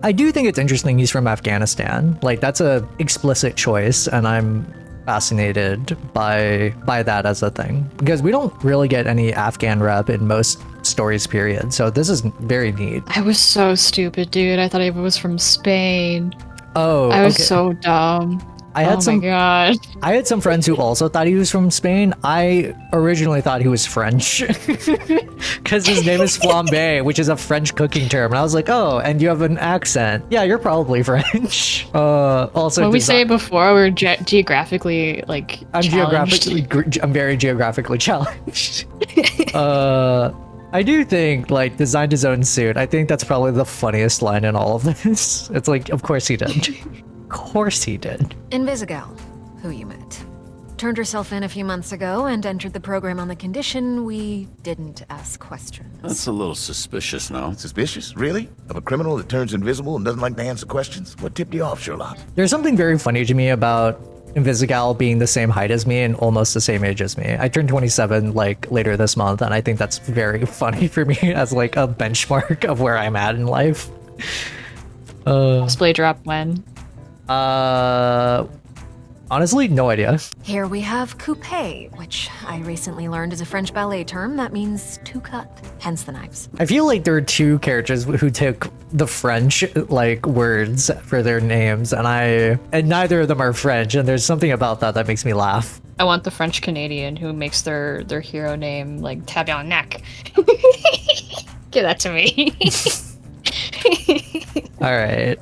I do think it's interesting he's from Afghanistan. Like that's a explicit choice, and I'm fascinated by that as a thing because we don't really get any Afghan rep in most stories, period. So this is very neat. I was so stupid, dude. I thought he was from Spain. Oh, I was okay. so dumb. I had my god. I had some friends who also thought he was from Spain. I originally thought he was French because his name is Flambe, which is a French cooking term. And I was like, oh, and you have an accent. Yeah, you're probably French. Also, What we say before, we're geographically like challenged. I'm very geographically challenged. I do think, like, designed his own suit. I think that's probably the funniest line in all of this. It's like, of course he did. Of course he did. Invisigal, who you met. turned herself in a few months ago and entered the program on the condition we didn't ask questions. That's a little suspicious now. Suspicious? Really? Of a criminal that turns invisible and doesn't like to answer questions? What tipped you off, Sherlock? There's something very funny to me about Invisigal being the same height as me and almost the same age as me. I turned 27 like later this month, and I think that's very funny for me as like a benchmark of where I'm at in life. Display drop when? Honestly, no idea. Here we have coupe, which I recently learned is a French ballet term that means to cut, hence the knives. I feel like there are two characters who took the French like words for their names, and neither of them are French, and there's something about that makes me laugh. I want the French Canadian who makes their hero name like Tabernac. Give that to me. All right.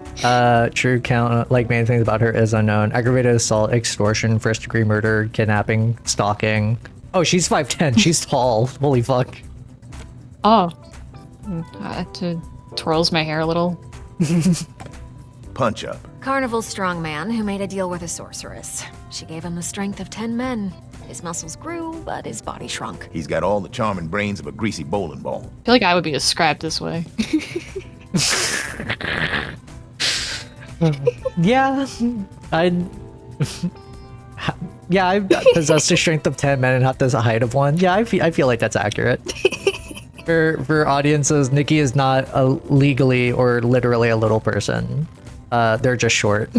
True count, like main things about her is unknown. Aggravated assault, extortion, first degree murder, kidnapping, stalking. Oh, she's 5'10". She's tall. Holy fuck. Oh. It twirls my hair a little. Punch up. Carnival strongman who made a deal with a sorceress. She gave him the strength of 10 men. His muscles grew, but his body shrunk. He's got all the charm and brains of a greasy bowling ball. I feel like I would be described this way. Yeah, I possess the strength of 10 men and have the height of 1. Yeah, I feel like that's accurate. For audiences, Nikki is not legally or literally a little person. They're just short.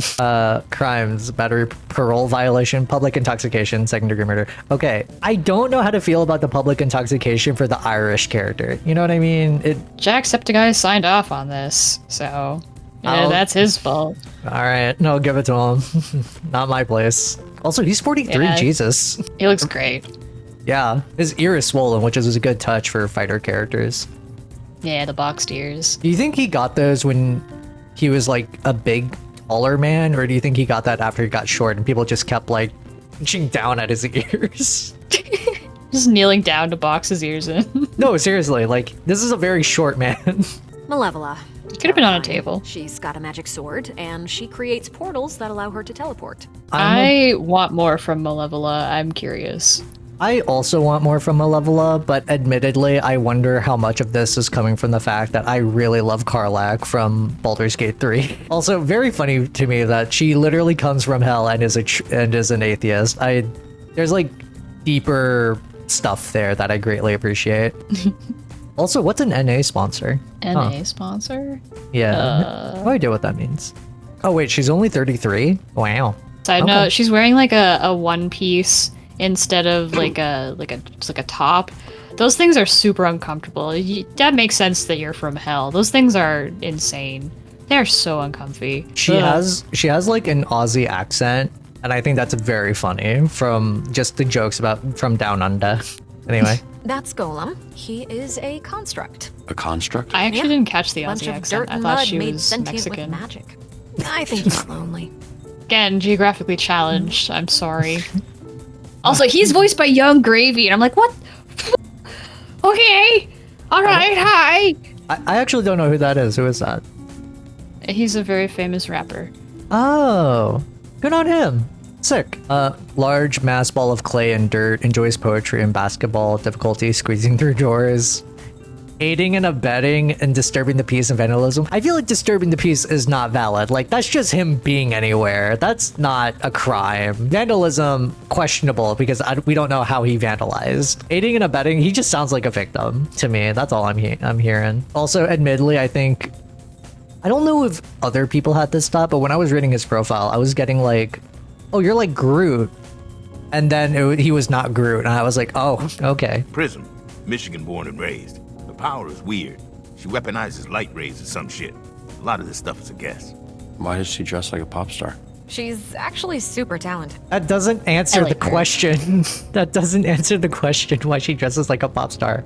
Crimes, battery, parole violation, public intoxication, second degree murder. Okay, I don't know how to feel about the public intoxication for the Irish character. You know what I mean? Jacksepticeye signed off on this, so yeah, that's his fault. All right, no, give it to him. Not my place. Also, he's 43. Yeah, Jesus, he looks great. Yeah, his ear is swollen, which is a good touch for fighter characters. Yeah, the boxed ears. Do you think he got those when he was like a big, taller man, or do you think he got that after he got short and people just kept like punching down at his ears? Just kneeling down to box his ears in. No, seriously, like this is a very short man. Malevola. Could have been on a table. She's got a magic sword, and she creates portals that allow her to teleport. I want more from Malevola. I'm curious. I also want more from Malevola, but admittedly, I wonder how much of this is coming from the fact that I really love Karlach from Baldur's Gate 3. Also, very funny to me that she literally comes from hell and is an atheist. There's like deeper stuff there that I greatly appreciate. Also, what's an NA sponsor? NA sponsor? Yeah, no idea what that means. Oh wait, she's only 33? Wow. Side note, she's wearing like a one piece instead of like a top. Those things are super uncomfortable. That makes sense that you're from hell. Those things are insane. They're so uncomfy. She has like an Aussie accent, and I think that's very funny from just the jokes from Down Under. Anyway. That's Gl0w. He is a construct. A construct? I actually didn't catch the Bunch Aussie of accent. dirt I and thought mud she made was sentient Mexican. with magic. I think he's lonely. Again, geographically challenged. I'm sorry. Also, he's voiced by Young Gravy, and I'm like, what? Okay. All right. Hi. I actually don't know who that is. Who is that? He's a very famous rapper. Oh, good on him. Sick. Large mass ball of clay and dirt, enjoys poetry and basketball, difficulty squeezing through doors, aiding and abetting and disturbing the peace and vandalism. I feel like disturbing the peace is not valid. Like, that's just him being anywhere. That's not a crime. Vandalism, questionable, because we don't know how he vandalized. Aiding and abetting, he just sounds like a victim to me. That's all I'm hearing. Also, admittedly, I think, I don't know if other people had this thought, but when I was reading his profile, I was getting like, oh, you're like Groot. And then he was not Groot. And I was like, oh, okay. Prism, Michigan born and raised. Her power is weird. She weaponizes light rays or some shit. A lot of this stuff is a guess. Why does she dress like a pop star? She's actually super talented. That doesn't answer the question. That doesn't answer the question why she dresses like a pop star.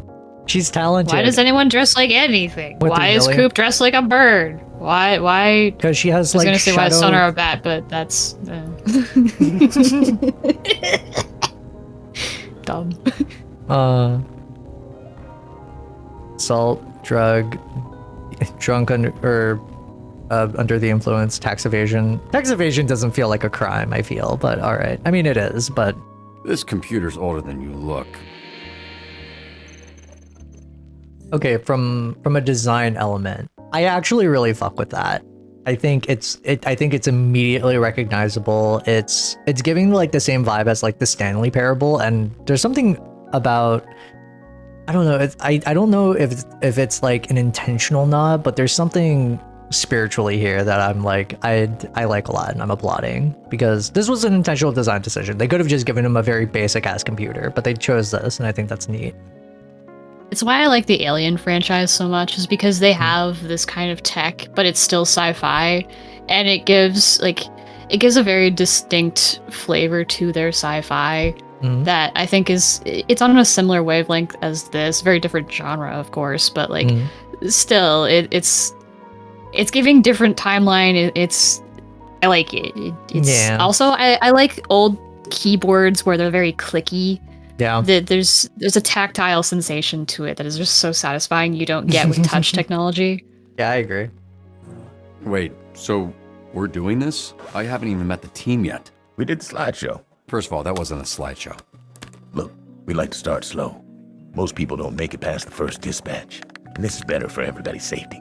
She's talented. Why does anyone dress like anything? Why is Coop dressed like a bird? Why? Because she has like. I was gonna say why is Sonar a bat, but that's dumb. Assault, drug, drunk under the influence, tax evasion. Tax evasion doesn't feel like a crime, I feel, but all right. I mean, it is, but This computer's older than you look. Okay, from a design element, I actually really fuck with that. I think it's immediately recognizable. It's giving like the same vibe as like the Stanley Parable, and there's something about, I don't know, I don't know if it's like an intentional nod, but there's something spiritually here that I'm like, I like a lot, and I'm applauding, because this was an intentional design decision. They could have just given him a very basic ass computer, but they chose this, and I think that's neat. It's why I like the Alien franchise so much, is because they have this kind of tech, but it's still sci-fi, and it gives a very distinct flavor to their sci-fi that I think it's on a similar wavelength as this. Very different genre, of course, but like still, it's giving different timeline. I like it. It's also I like old keyboards where they're very clicky. Yeah. There's a tactile sensation to it that is just so satisfying you don't get with touch technology. Yeah, I agree. Wait, so we're doing this? I haven't even met the team yet. We did the slideshow. First of all, that wasn't a slideshow. Look, we like to start slow. Most people don't make it past the first dispatch, and this is better for everybody's safety.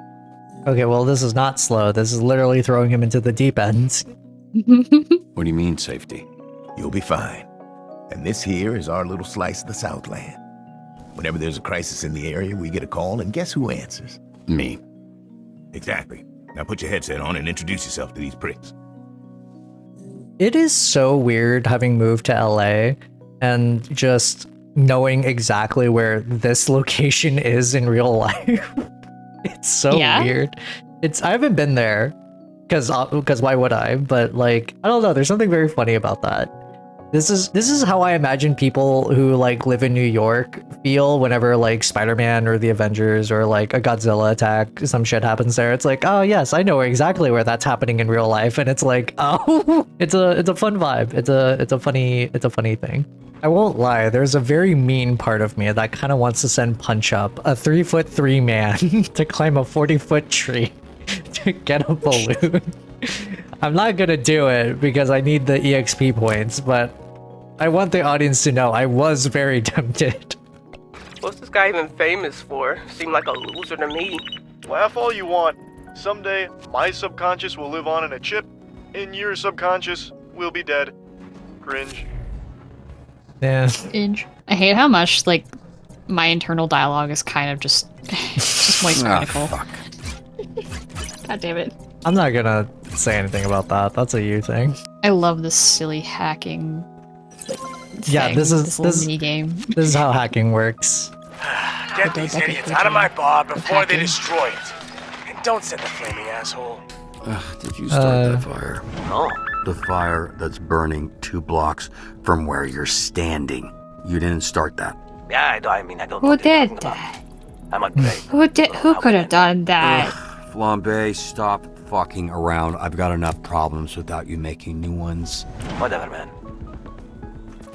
Okay, well, this is not slow. This is literally throwing him into the deep end. What do you mean, safety? You'll be fine. And this here is our little slice of the Southland. Whenever there's a crisis in the area, we get a call, and guess who answers? Me. Exactly. Now put your headset on and introduce yourself to these pricks. It is so weird having moved to LA and just knowing exactly where this location is in real life. It's so weird. I haven't been there because why would I? But like, I don't know, there's something very funny about that. This is how I imagine people who like live in New York feel whenever like Spider-Man or the Avengers or like a Godzilla attack, some shit happens there. It's like, oh yes, I know exactly where that's happening in real life, and it's like, oh, it's a fun vibe. It's a funny thing. I won't lie, there's a very mean part of me that kind of wants to send Punch Up, a 3'3" man, to climb a 40-foot tree to get a balloon. I'm not gonna do it because I need the EXP points, but I want the audience to know I was very tempted. What's this guy even famous for? Seemed like a loser to me. Laugh all you want. Someday, my subconscious will live on in a chip, and your subconscious will be dead. Cringe. Yeah. Cringe. I hate how much, like, my internal dialogue is kind of just moist critical. Fuck. God damn it. I'm not gonna say anything about that. That's a you thing. I love this silly hacking Yeah, this mini game. This is how hacking works. Get these idiots out of my bar before they destroy it. And don't set the flaming asshole. Did you start that fire? No. The fire that's burning 2 blocks from where you're standing. You didn't start that. Yeah, I mean, I don't know Who what you're did talking that? about. I'm a great. Who could have done that? Flambe, stop fucking around. I've got enough problems without you making new ones. Whatever, man.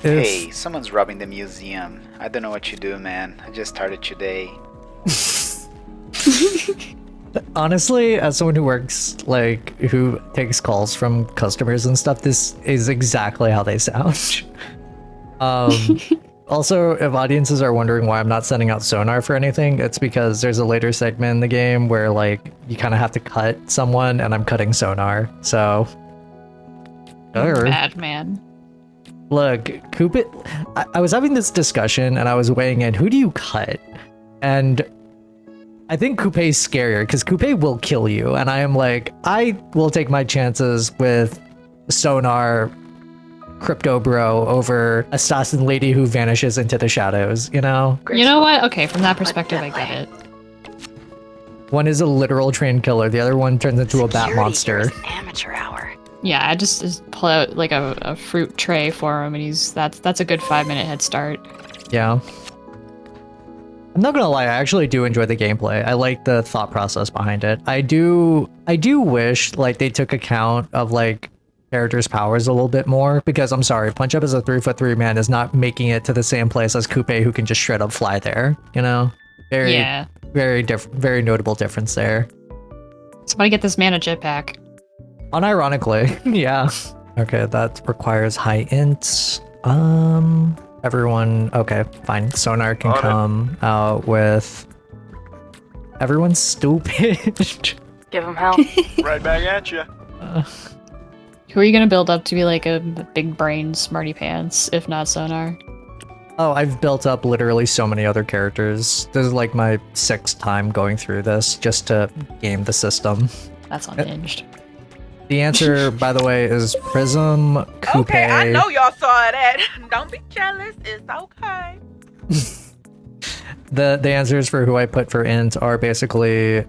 Hey, someone's robbing the museum. I don't know what you do, man. I just started today. Honestly, as someone who works, like, who takes calls from customers and stuff, this is exactly how they sound. Also, if audiences are wondering why I'm not sending out sonar for anything, it's because there's a later segment in the game where, like, you kind of have to cut someone, and I'm cutting sonar, so... Bad man. Look, Coupe, I was having this discussion, and I was weighing in, who do you cut? And I think Coupe's scarier, because Coupe will kill you, and I am like, I will take my chances with sonar crypto bro over assassin lady who vanishes into the shadows, you know? You know what? Okay, from that perspective, I get it. One is a literal train killer, the other one turns into a bat monster. Amateur hour. Yeah, I just pull out like a fruit tray for him, and that's a good 5-minute head start. Yeah. I'm not gonna lie, I actually do enjoy the gameplay. I like the thought process behind it. I do wish like they took account of like characters' powers a little bit more, because I'm sorry, Punch Up as a 3'3" man is not making it to the same place as Coupe, who can just straight up fly there, you know? Very notable difference there. Somebody get this man a jetpack. Unironically, yeah. Okay, that requires high int. Everyone, okay, fine. Sonar can come out with... Everyone's stupid. Give him hell. Right back at you. Who are you gonna build up to be like a big brain smarty pants, if not Sonar? Oh, I've built up literally so many other characters. This is like my 6th time going through this just to game the system. That's unhinged. The answer, by the way, is Prism, Coupe... Okay, I know y'all saw that. Don't be jealous. It's okay. The answers for who I put for int are basically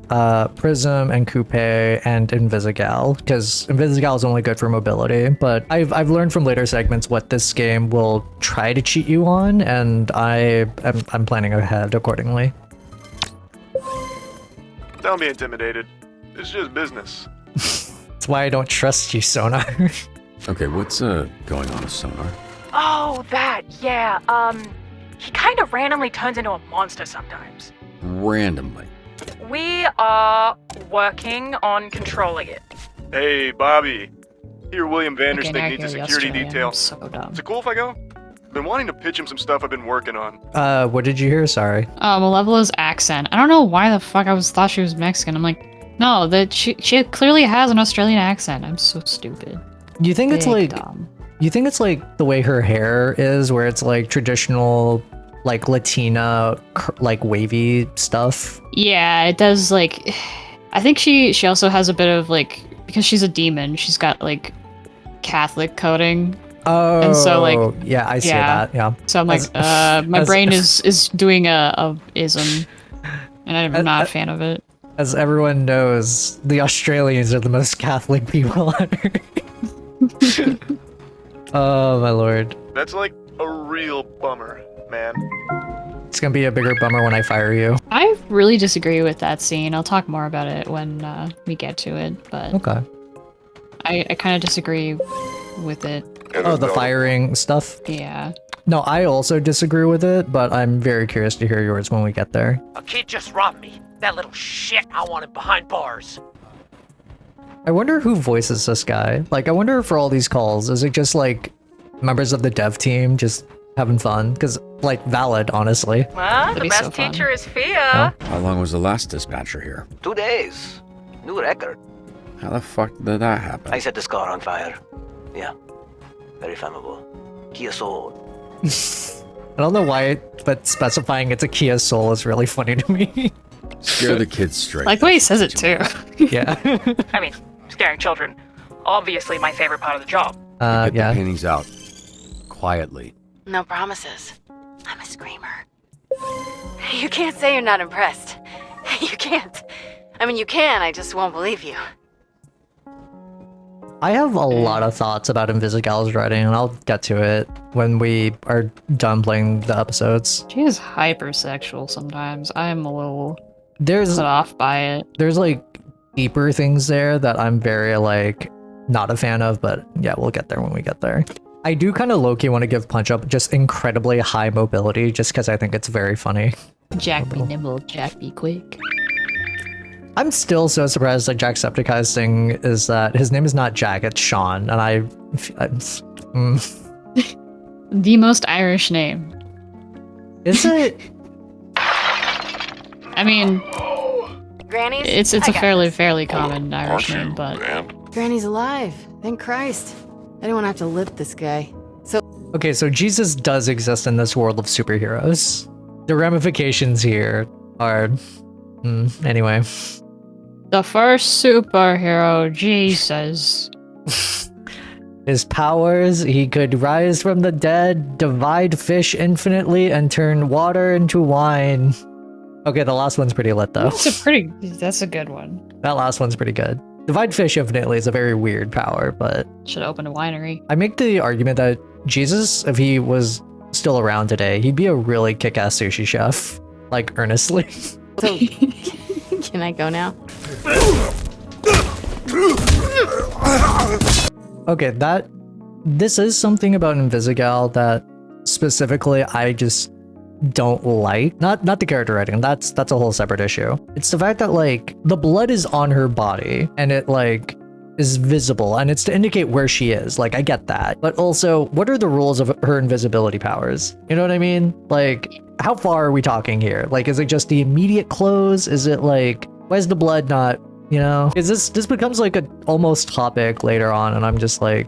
Prism and Coupe and Invisigal, because Invisigal is only good for mobility, but I've learned from later segments what this game will try to cheat you on, and I'm planning ahead accordingly. Don't be intimidated. It's just business. That's why I don't trust you, Sonar. Okay, what's going on with Sonar? Oh, that, yeah. He kind of randomly turns into a monster sometimes. Randomly. We are working on controlling it. Hey, Bobby. Here, William Vandersteeg needs a Australian. security detail. So dumb. Is it cool if I go? Been wanting to pitch him some stuff I've been working on. What did you hear? Sorry. Malevola's accent. I don't know why the fuck thought she was Mexican. I'm like, no, that she clearly has an Australian accent. I'm so stupid. You think it's like dumb. You think it's like the way her hair is, where it's like traditional, like Latina, like wavy stuff? Yeah, it does. Like, I think she also has a bit of like, because she's a demon, she's got like Catholic coding. Oh, and so like, yeah, I see that. Yeah. So I'm like, my brain is doing a ism, and I'm not a fan of it. As everyone knows, the Australians are the most Catholic people on Earth. Oh my lord. That's like a real bummer, man. It's gonna be a bigger bummer when I fire you. I really disagree with that scene. I'll talk more about it when we get to it, but okay. I kind of disagree with it. Oh, the firing stuff? Yeah. No, I also disagree with it, but I'm very curious to hear yours when we get there. A kid just robbed me. That little shit, I want him behind bars. I wonder who voices this guy. Like, I wonder for all these calls, is it just like members of the dev team just having fun? Because, like, valid, honestly. Well, the best teacher is fear. Oh. How long was the last dispatcher here? 2 days. New record. How the fuck did that happen? I set this car on fire. Yeah. Very flammable. Kia Soul. I don't know why, but specifying it's a Kia Soul is really funny to me. Scare the kids straight. Like the way he says it too. Yeah. I mean, scaring children. Obviously my favorite part of the job. Get yeah. the paintings out. Quietly. No promises. I'm a screamer. You can't say you're not impressed. You can't. I mean, you can, I just won't believe you. I have a lot of thoughts about Invisigal's writing, and I'll get to it when we are done playing the episodes. She is hypersexual sometimes. I'm a little put off by it. There's like deeper things there that I'm very like not a fan of, but yeah, we'll get there when we get there. I do kind of low-key want to give Punch Up just incredibly high mobility just because I think it's very funny. Jack be nimble, Jack be quick. I'm still so surprised that Jacksepticeye's thing is that his name is not Jack, it's Sean, and The most Irish name. Is it? I mean, Granny's? it's a fairly common Irish name, but Granny's alive. Thank Christ. I didn't want to have to lift this guy. Okay, so Jesus does exist in this world of superheroes. The ramifications here are... anyway. The first superhero, Jesus. His powers, he could rise from the dead, divide fish infinitely, and turn water into wine. Okay, the last one's pretty lit, though. That's a good one. That last one's pretty good. Divide fish infinitely is a very weird power, but... Should open a winery. I make the argument that Jesus, if he was still around today, he'd be a really kick-ass sushi chef. Like, earnestly. So, can I go now? Okay, this is something about Invisigal that specifically I just don't like. Not the character writing, that's a whole separate issue. It's the fact that like the blood is on her body and it like is visible, and it's to indicate where she is. Like, I get that. But also, what are the rules of her invisibility powers? You know what I mean? Like, how far are we talking here? Like, is it just the immediate close? Is it like, why is the blood not, you know? Is this becomes like an almost topic later on, and I'm just like,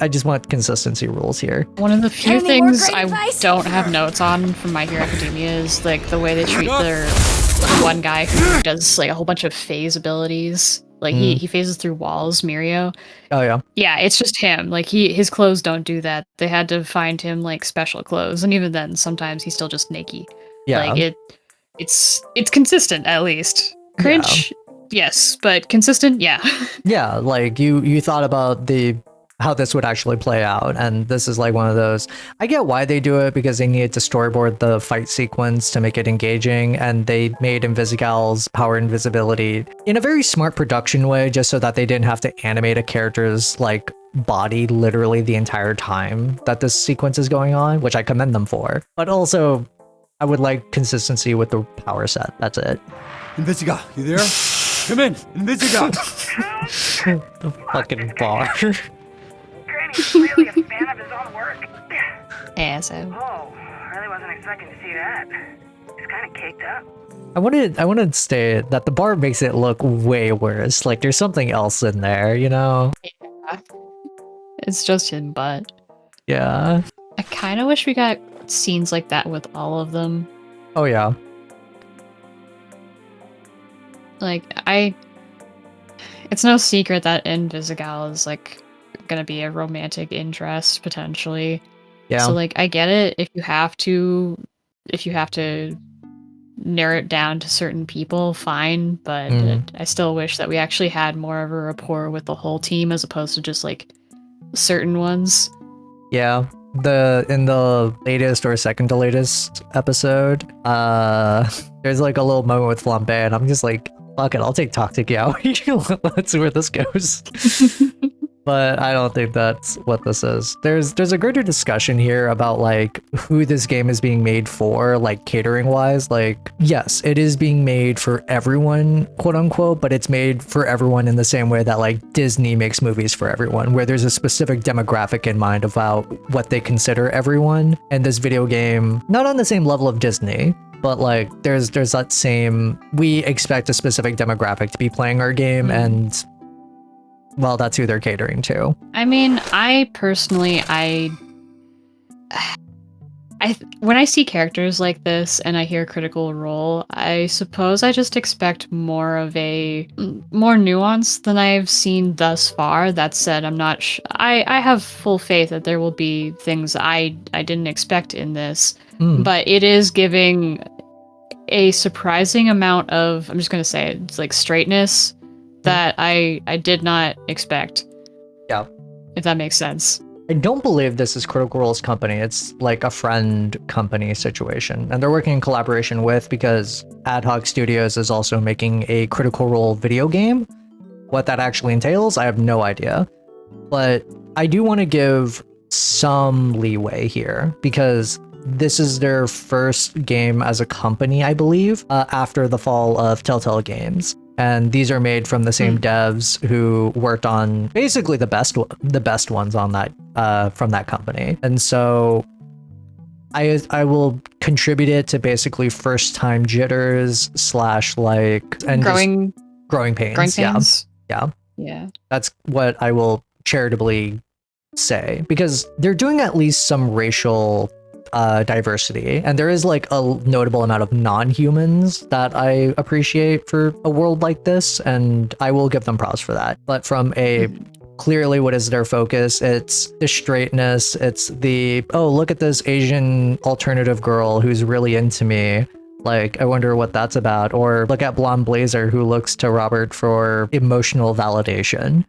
I just want consistency rules here. One of the few things I don't have notes on from My Hero Academia is like the way they treat their one guy who does like a whole bunch of phase abilities. Like he phases through walls, Mirio. Oh yeah. Yeah, it's just him. Like his clothes don't do that. They had to find him like special clothes, and even then, sometimes he's still just naked. Yeah. Like it's consistent at least. Cringe, yes, but consistent, yeah. Yeah, like you thought about how this would actually play out, and this is like one of those. I get why they do it, because they needed to storyboard the fight sequence to make it engaging, and they made Invisigal's power invisibility in a very smart production way, just so that they didn't have to animate a character's like body literally the entire time that this sequence is going on, which I commend them for. But also, I would like consistency with the power set. That's it. Invisigal, you there? Come in, Invisigal. The fucking bar. Granny's really a fan of his own work. Asshole. Oh, really wasn't expecting to see that. He's kind of caked up. I wanted to state that the bar makes it look way worse. Like there's something else in there, you know? Yeah. It's just his butt. Yeah. I kind of wish we got scenes like that with all of them. Oh yeah. Like it's no secret that Invisigal is like gonna be a romantic interest potentially. Yeah. So like I get it if you have to narrow it down to certain people, fine, but I still wish that we actually had more of a rapport with the whole team as opposed to just like certain ones. Yeah. In the latest or second to latest episode, there's like a little moment with Flambe, and I'm just like, fuck it, I'll take Toxic Yaoi. Let's see where this goes. But I don't think that's what this is. There's a greater discussion here about like who this game is being made for, like catering wise. Like, yes, it is being made for everyone, quote unquote, but it's made for everyone in the same way that like Disney makes movies for everyone, where there's a specific demographic in mind about what they consider everyone. And this video game, not on the same level of Disney, but like there's that same, we expect a specific demographic to be playing our game, and well, that's who they're catering to. I mean, I personally, when I see characters like this and I hear Critical Role, I suppose I just expect more nuance than I've seen thus far. That said, I'm not I have full faith that there will be things I didn't expect in this, but it is giving a surprising amount of, I'm just going to say it, it's like straightness that I did not expect. Yeah. If that makes sense. I don't believe this is Critical Role's company. It's like a friend company situation. And they're working in collaboration with, because AdHoc Studios is also making a Critical Role video game. What that actually entails, I have no idea. But I do want to give some leeway here, because this is their first game as a company, I believe, after the fall of Telltale Games. And these are made from the same devs who worked on basically the best ones on that from that company. And so I will contribute it to basically first time jitters / like and growing pains. Yeah. That's what I will charitably say, because they're doing at least some racial diversity, and there is like a notable amount of non-humans that I appreciate for a world like this, and I will give them props for that. But from a clearly what is their focus, it's the straightness, it's the, oh, look at this Asian alternative girl who's really into me, like I wonder what that's about, or look at Blonde Blazer who looks to Robert for emotional validation.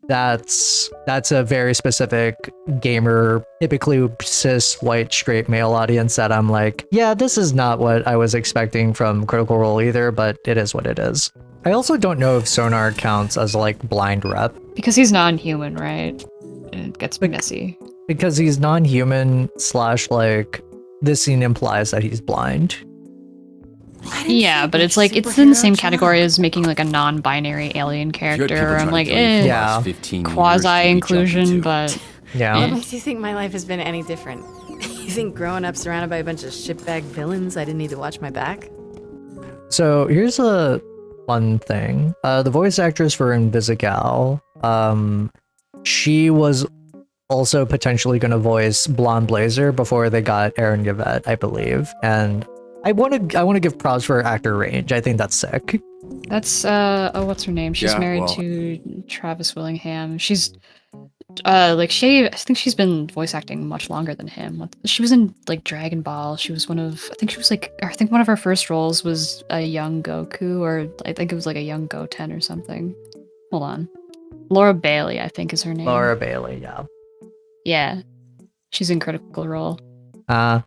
That's a very specific gamer, typically cis, white, straight male audience that I'm like, yeah, this is not what I was expecting from Critical Role either, but it is what it is. I also don't know if Sonar counts as like blind rep. Because he's non-human, right? And it gets messy. Because he's non-human / like this scene implies that he's blind. Yeah, but it's like it's in the same category as making like a non-binary alien character. Where I'm like, quasi-inclusion, but yeah. What makes you think my life has been any different? You think growing up surrounded by a bunch of shitbag villains, I didn't need to watch my back? So here's a fun thing. The voice actress for Invisigal, she was also potentially going to voice Blonde Blazer before they got Aaron Yvette, I believe. And I want to give props for her actor range. I think that's sick. That's what's her name? She's married to Travis Willingham. She's I think she's been voice acting much longer than him. She was in like Dragon Ball. She was one of one of her first roles was a young Goku, or I think it was like a young Goten or something. Hold on. Laura Bailey, I think is her name. Laura Bailey, yeah. Yeah. She's in Critical Role. I'm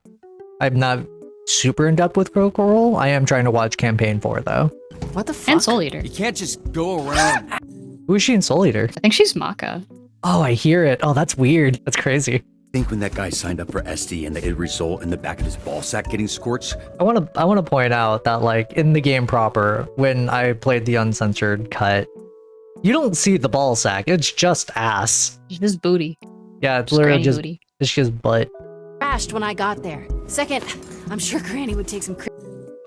not super in depth with Critical Role. I am trying to watch Campaign 4 though. What the fuck? And Soul Eater. You can't just go around. Who is she in Soul Eater? I think she's Maka. Oh, I hear it. Oh, that's weird. That's crazy. I think when that guy signed up for SD and that it result in the back of his ball sack getting scorched. I want to point out that like in the game proper, when I played the uncensored cut, you don't see the ball sack. It's just ass. It's just booty. Yeah, it's literally just booty. It's just butt. Crashed when I got there. Second, I'm sure Granny would take some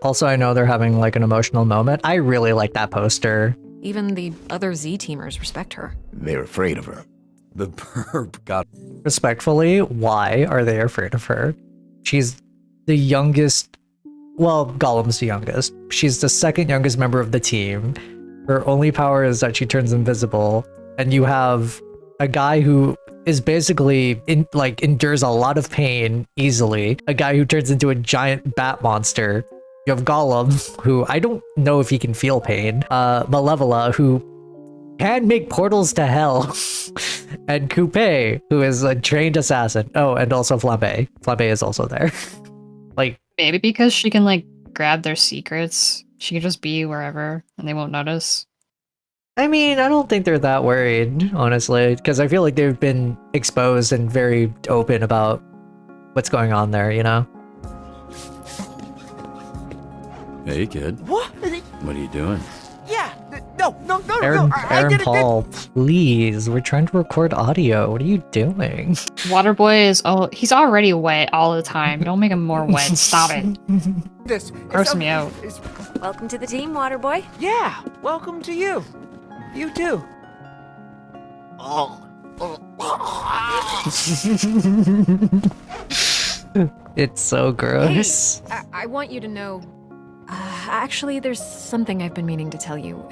Also, I know they're having like an emotional moment. I really like that poster. Even the other Z-teamers respect her. They're afraid of her. The perp got... Respectfully, why are they afraid of her? She's the youngest... Well, Gollum's the youngest. She's the second youngest member of the team. Her only power is that she turns invisible. And you have a guy who is basically endures a lot of pain easily. A guy who turns into a giant bat monster. You have Gollum, who I don't know if he can feel pain. Malevola, who can make portals to hell. And Coupe, who is a trained assassin. Oh, and also Flambe. Flambe is also there. Like, maybe because she can like grab their secrets. She could just be wherever and they won't notice. I mean, I don't think they're that worried, honestly, because I feel like they've been exposed and very open about what's going on there, you know? Hey, kid. What? What are you doing? Yeah. No. Aaron I did it. Paul, please. We're trying to record audio. What are you doing? Waterboy is he's already wet all the time. Don't make him more wet. Stop it. This Gross me out. Welcome to the team, Waterboy. Yeah. Welcome to you. You too. It's so gross. Hey, I want you to know... actually, there's something I've been meaning to tell you.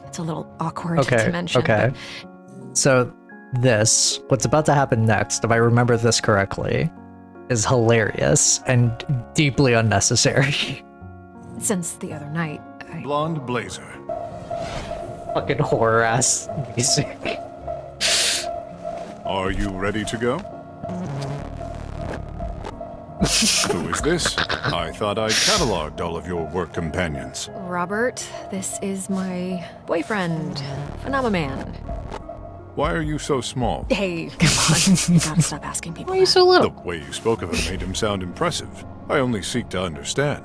It's a little awkward to mention. Okay. So this, what's about to happen next, if I remember this correctly, is hilarious and deeply unnecessary. Since the other night, Blonde Blazer. Fucking horror ass music. Are you ready to go? Who is this? I thought I'd cataloged all of your work companions. Robert, this is my boyfriend, Phenomenon. Why are you so small? Hey, come on. You gotta stop asking people. Why are you so little? The way you spoke of him made him sound impressive. I only seek to understand.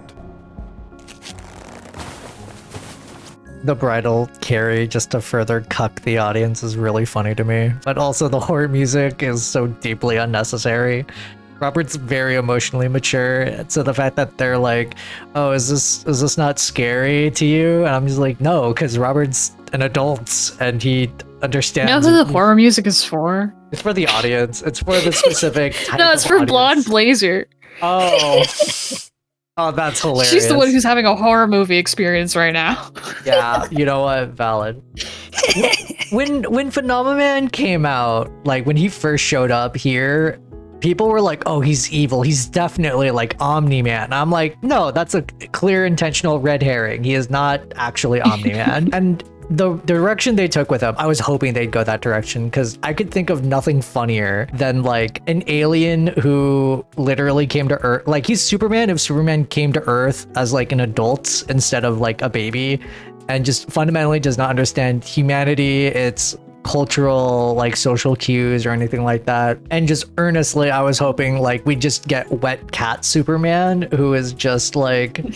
The bridal carry just to further cuck the audience is really funny to me. But also the horror music is so deeply unnecessary. Robert's very emotionally mature, so the fact that they're like, "Oh, is this not scary to you?" And I'm just like, "No," because Robert's an adult and he understands. You know who the horror music is for? It's for the audience. It's for the specific type No, it's of for audience. Blonde Blazer. Oh. Oh, that's hilarious. She's the one who's having a horror movie experience right now. Yeah, you know what? Valid. When Phenomenon came out, like when he first showed up here, people were like, "Oh, he's evil. He's definitely like Omni-Man." And I'm like, "No, that's a clear intentional red herring. He is not actually Omni-Man." And the direction they took with him, I was hoping they'd go that direction because I could think of nothing funnier than like an alien who literally came to Earth. Like he's Superman if Superman came to Earth as like an adult instead of like a baby and just fundamentally does not understand humanity, its cultural like social cues or anything like that. And just earnestly, I was hoping like we just get wet cat Superman who is just like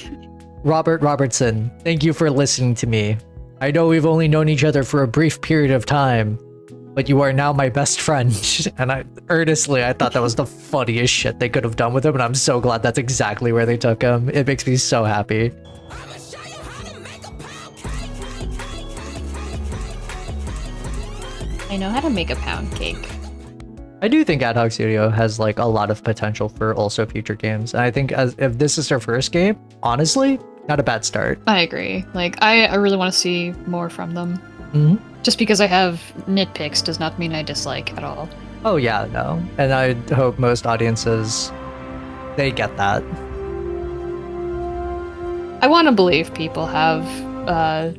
Robert Robertson, thank you for listening to me. I know we've only known each other for a brief period of time, but you are now my best friend. And I thought that was the funniest shit they could have done with him, and I'm so glad that's exactly where they took him. It makes me so happy. I know how to make a pound cake. I do think AdHoc Studio has like a lot of potential for also future games. And I think if this is their first game, honestly, not a bad start. I agree. Like, I really want to see more from them. Mm-hmm. Just because I have nitpicks does not mean I dislike at all. Oh yeah, no. And I hope most audiences, they get that. I want to believe people have a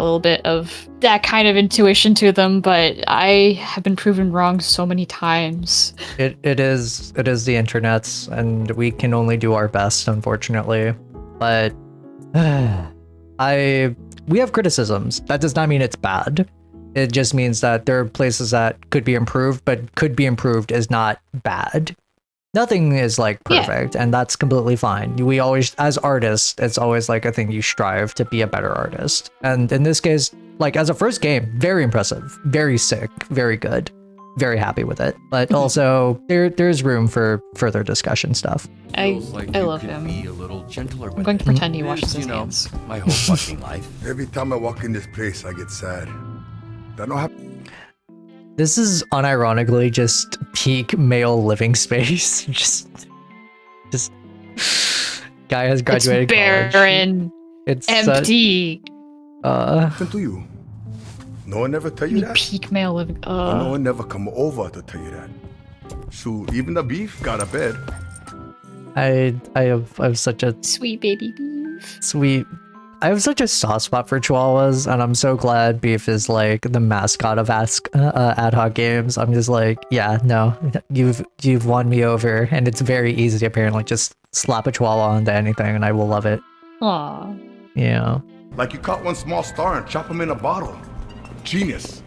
little bit of that kind of intuition to them, but I have been proven wrong so many times. It is the internet's, and we can only do our best, unfortunately. But we have criticisms. That does not mean it's bad. It just means that there are places that could be improved, but could be improved is not bad. Nothing is like perfect, and that's completely fine. We always, as artists, it's always like a thing you strive to be a better artist. And in this case, like as a first game, very impressive, very sick, very good, very happy with it. But also there's room for further discussion stuff. I love him. Be a little gentler I'm with going to it. pretend he washes his hands. My whole fucking life. Every time I walk in this place, I get sad. That don't happen. This is unironically just peak male living space. just guy has graduated it's barren, it's empty. Listen to you. No one ever tell you that? Peak male living. No one never come over to tell you that. Shoot, even the beef got a bed. I have such a sweet baby beef. Sweet. I have such a soft spot for Chihuahuas, and I'm so glad Beef is like the mascot of AdHoc games. I'm just like, yeah, no, you've won me over, and it's very easy apparently. Just slap a Chihuahua onto anything, and I will love it. Aww. Yeah. Like you caught one small star and chop him in a bottle. Genius.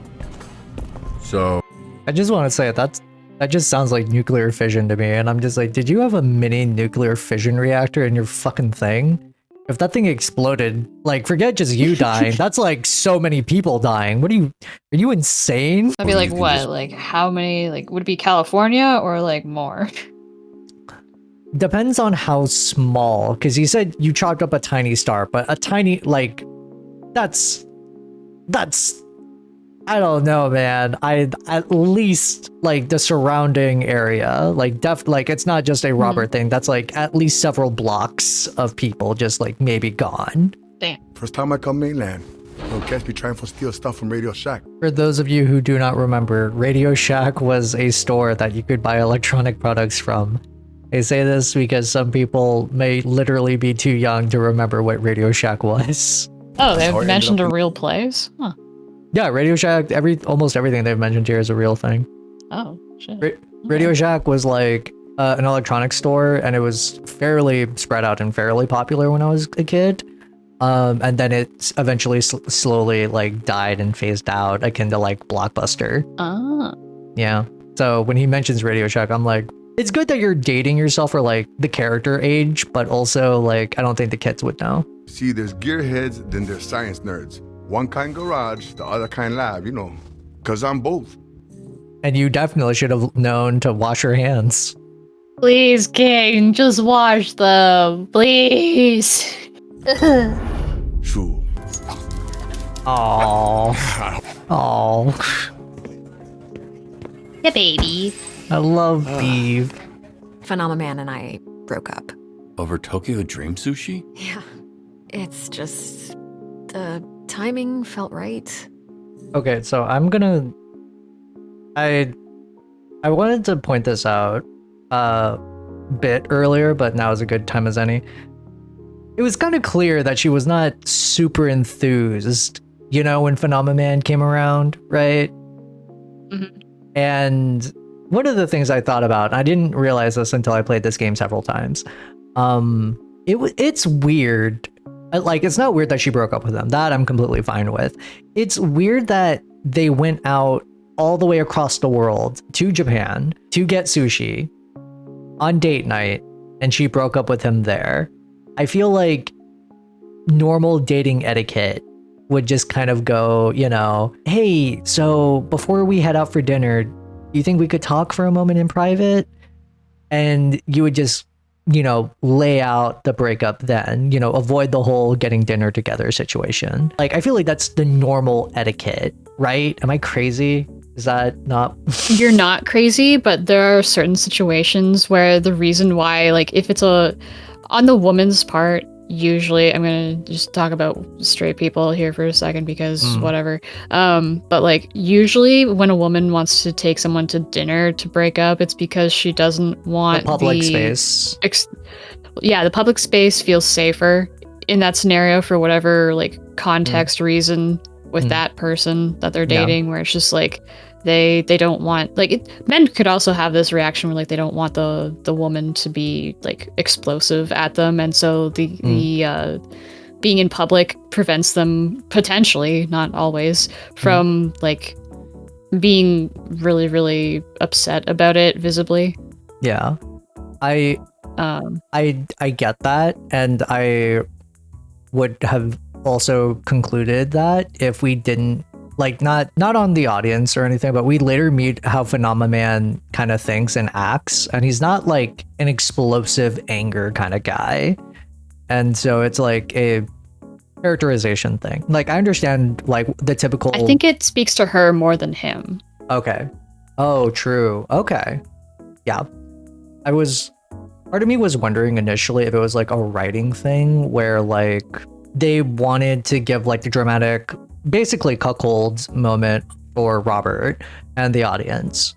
So, I just want to say that just sounds like nuclear fission to me, and I'm just like, did you have a mini nuclear fission reactor in your fucking thing? If that thing exploded, like, forget just you dying. That's like so many people dying. Are you insane? I'd be like, what? Like, how many? Like, would it be California or like more? Depends on how small, because you said you chalked up a tiny star, but a tiny, like, that's, I don't know, man. At least like the surrounding area, like it's not just a Robert thing. That's like at least several blocks of people just like maybe gone. Damn. First time I come mainland, you'll catch me trying to steal stuff from Radio Shack. For those of you who do not remember, Radio Shack was a store that you could buy electronic products from. I say this because some people may literally be too young to remember what Radio Shack was. Oh, they've mentioned a real place? Huh. Yeah, Radio Shack, almost everything they've mentioned here is a real thing. Oh, shit. Radio Shack was like an electronics store, and it was fairly spread out and fairly popular when I was a kid. And then it eventually slowly like died and phased out, akin to like Blockbuster. Ah. Yeah. So when he mentions Radio Shack, I'm like, it's good that you're dating yourself for like the character age, but also like I don't think the kids would know. See, there's gearheads, then there's science nerds. One kind garage, the other kind lab, you know, because I'm both. And you definitely should have known to wash your hands. Please, King, just wash them, please. True. Aww. Aww. Yeah, baby. I love Beef. Phenomenon and I broke up. Over Tokyo Dream Sushi? Yeah. It's just... the timing felt right. Okay, so I'm gonna... I wanted to point this out a bit earlier, but now is a good time as any. It was kind of clear that she was not super enthused, you know, when Phenomenon came around, right? Mm-hmm. And one of the things I thought about, and I didn't realize this until I played this game several times, it's weird. Like, it's not weird that she broke up with him. That I'm completely fine with. It's weird that they went out all the way across the world to Japan to get sushi on date night, and she broke up with him there. I feel like normal dating etiquette would just kind of go, you know, hey, so before we head out for dinner, do you think we could talk for a moment in private? And you would just, you know, lay out the breakup then, you know, avoid the whole getting dinner together situation. Like, I feel like that's the normal etiquette, right? Am I crazy? Is that not? You're not crazy, but there are certain situations where the reason why, like, if it's on the woman's part, usually, I'm gonna just talk about straight people here for a second because whatever. But like, usually when a woman wants to take someone to dinner to break up, it's because she doesn't want the public space. The public space feels safer in that scenario for whatever like context reason with that person that they're dating, where it's just like they don't want, like, men could also have this reaction where like they don't want the woman to be like explosive at them, and so the being in public prevents them, potentially, not always, from like being really, really upset about it visibly. Yeah. I get that, and I would have also concluded that if we didn't, like, not on the audience or anything, but we later meet how Phenomenon kind of thinks and acts, and he's not like an explosive anger kind of guy. And so it's like a characterization thing. Like, I understand like the typical. I think it speaks to her more than him. Okay. Oh, true. Okay. Yeah. Part of me was wondering initially if it was like a writing thing where like they wanted to give like the dramatic, basically cuckold moment for Robert and the audience,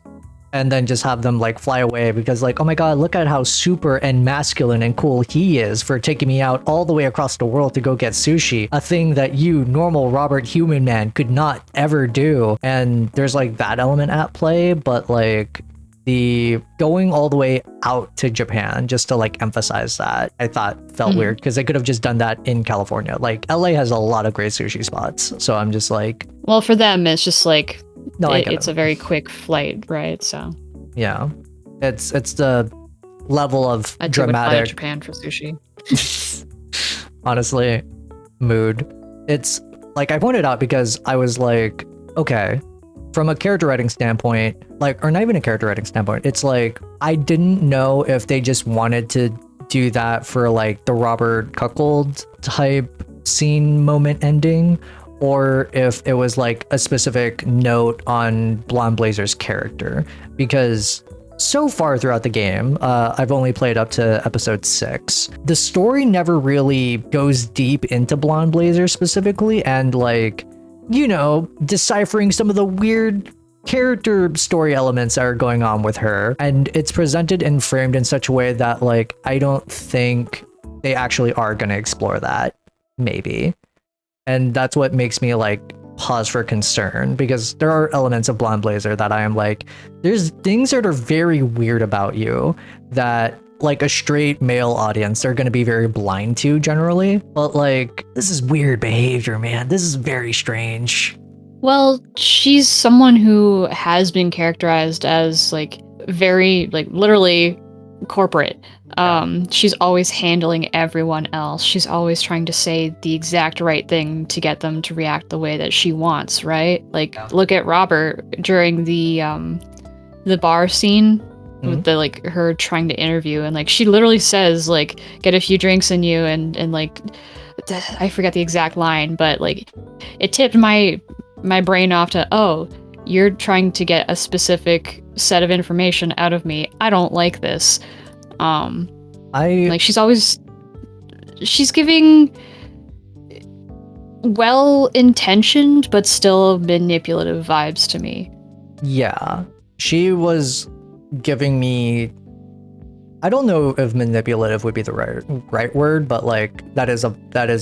and then just have them like fly away because like, oh my god, look at how super and masculine and cool he is for taking me out all the way across the world to go get sushi, a thing that you, normal Robert human man, could not ever do. And there's like that element at play, but like the going all the way out to Japan just to like emphasize that, I thought felt weird because they could have just done that in California. Like, LA has a lot of great sushi spots, so I'm just like, well, for them it's just like, no, it's a very quick flight, right? So yeah, it's the level of I'd dramatic fly to Japan for sushi. honestly, mood. It's like, I pointed out because I was like, okay, from a character writing standpoint, like, or not even a character writing standpoint, it's like, I didn't know if they just wanted to do that for like the Robert cuckold type scene moment ending, or if it was like a specific note on Blonde Blazer's character. Because so far throughout the game, I've only played up to episode 6. The story never really goes deep into Blonde Blazer specifically, and like, you know, deciphering some of the weird character story elements that are going on with her. And it's presented and framed in such a way that like, I don't think they actually are going to explore that, maybe. And that's what makes me like pause for concern, because there are elements of Blonde Blazer that I am like, there's things that are very weird about you that like a straight male audience are going to be very blind to generally, but like, this is weird behavior, man. This is very strange. Well, she's someone who has been characterized as like very, like, literally corporate. She's always handling everyone else. She's always trying to say the exact right thing to get them to react the way that she wants, right? Like, look at Robert during the bar scene with the like her trying to interview, and like she literally says like, get a few drinks in you, and like, I forget the exact line, but like it tipped my brain off to, oh, you're trying to get a specific set of information out of me. I don't like this. Like, she's giving well-intentioned but still manipulative vibes to me. Yeah, she was giving me, I don't know if manipulative would be the right word, but like, that is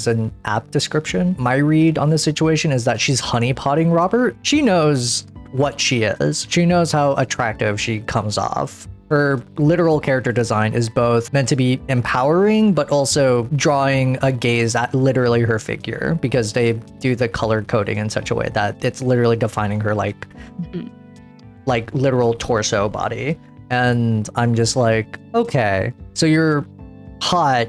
an apt description. My read on the situation is that she's honeypotting Robert. She knows what she is. She knows how attractive she comes off. Her literal character design is both meant to be empowering, but also drawing a gaze at literally her figure, because they do the color coding in such a way that it's literally defining her like literal torso body. And I'm just like, okay, so you're hot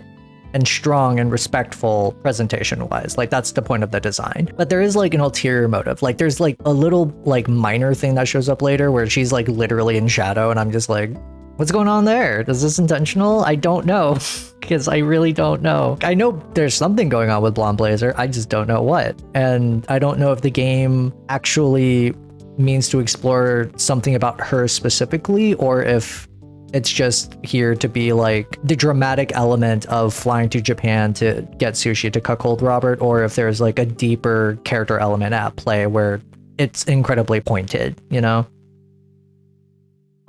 and strong and respectful presentation wise. Like that's the point of the design. But there is like an ulterior motive. Like there's like a little like minor thing that shows up later where she's like literally in shadow and I'm just like, what's going on there? Is this intentional? I don't know, because I really don't know. I know there's something going on with Blonde Blazer. I just don't know what. And I don't know if the game actually means to explore something about her specifically, or if it's just here to be like the dramatic element of flying to Japan to get sushi to cuckold Robert, or if there's like a deeper character element at play where it's incredibly pointed, you know?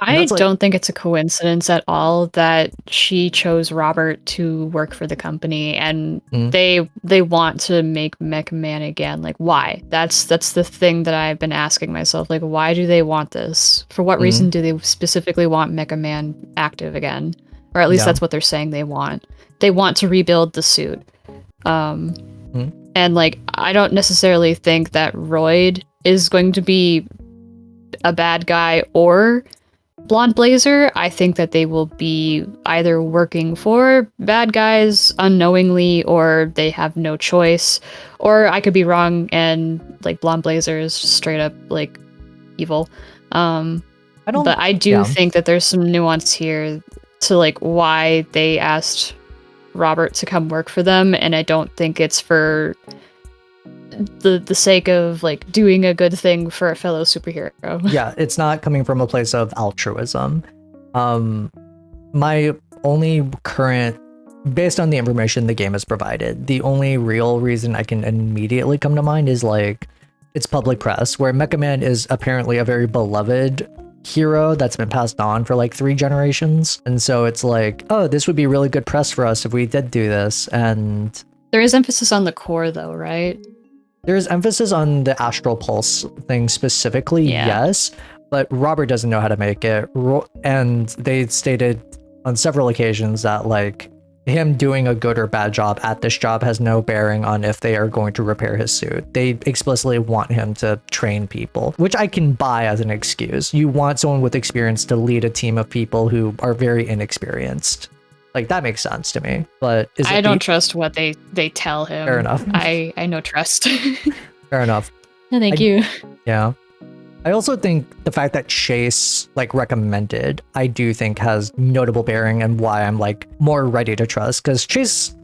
I don't think it's a coincidence at all that she chose Robert to work for the company, and they want to make Mecha Man again. Like, why? That's the thing that I've been asking myself. Like, why do they want this? For what reason do they specifically want Mecha Man active again? Or at least that's what they're saying they want. They want to rebuild the suit. And like, I don't necessarily think that Royd is going to be a bad guy or Blonde Blazer. I think that they will be either working for bad guys unknowingly, or they have no choice, or I could be wrong and like Blonde Blazer is straight up like evil. But I do think that there's some nuance here to like why they asked Robert to come work for them, and I don't think it's for the sake of like doing a good thing for a fellow superhero. Yeah, it's not coming from a place of altruism. My only current, based on the information the game has provided, the only real reason I can immediately come to mind is like it's public press, where Mecha Man is apparently a very beloved hero that's been passed on for like 3 generations, and so it's like, oh, this would be really good press for us if we did do this. And there is emphasis on the core though, right? There's emphasis on the Astral Pulse thing specifically, yes, but Robert doesn't know how to make it. And they stated on several occasions that like him doing a good or bad job at this job has no bearing on if they are going to repair his suit. They explicitly want him to train people, which I can buy as an excuse. You want someone with experience to lead a team of people who are very inexperienced. Like, that makes sense to me, but I don't trust what they tell him. Fair enough. I no trust. Fair enough. No, thank you. Yeah. I also think the fact that Chase like recommended, I do think has notable bearing and why I'm like more ready to trust, because Chase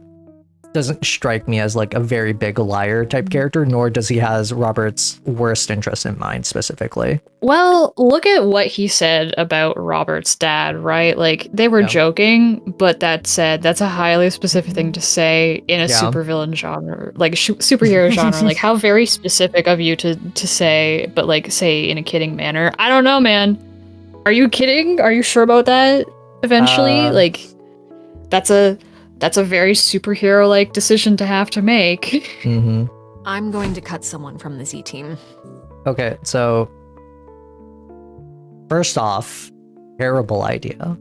doesn't strike me as like a very big liar type character, nor does he has Robert's worst interest in mind specifically. Well, look at what he said about Robert's dad, right? Like, they were joking, but that said, that's a highly specific thing to say in a supervillain genre, like superhero genre. Like, how very specific of you to say, but like say in a kidding manner. I don't know, man. Are you kidding? Are you sure about that? Eventually, like, that's a very superhero-like decision to have to make. I'm going to cut someone from the Z team. Okay, so first off, terrible idea.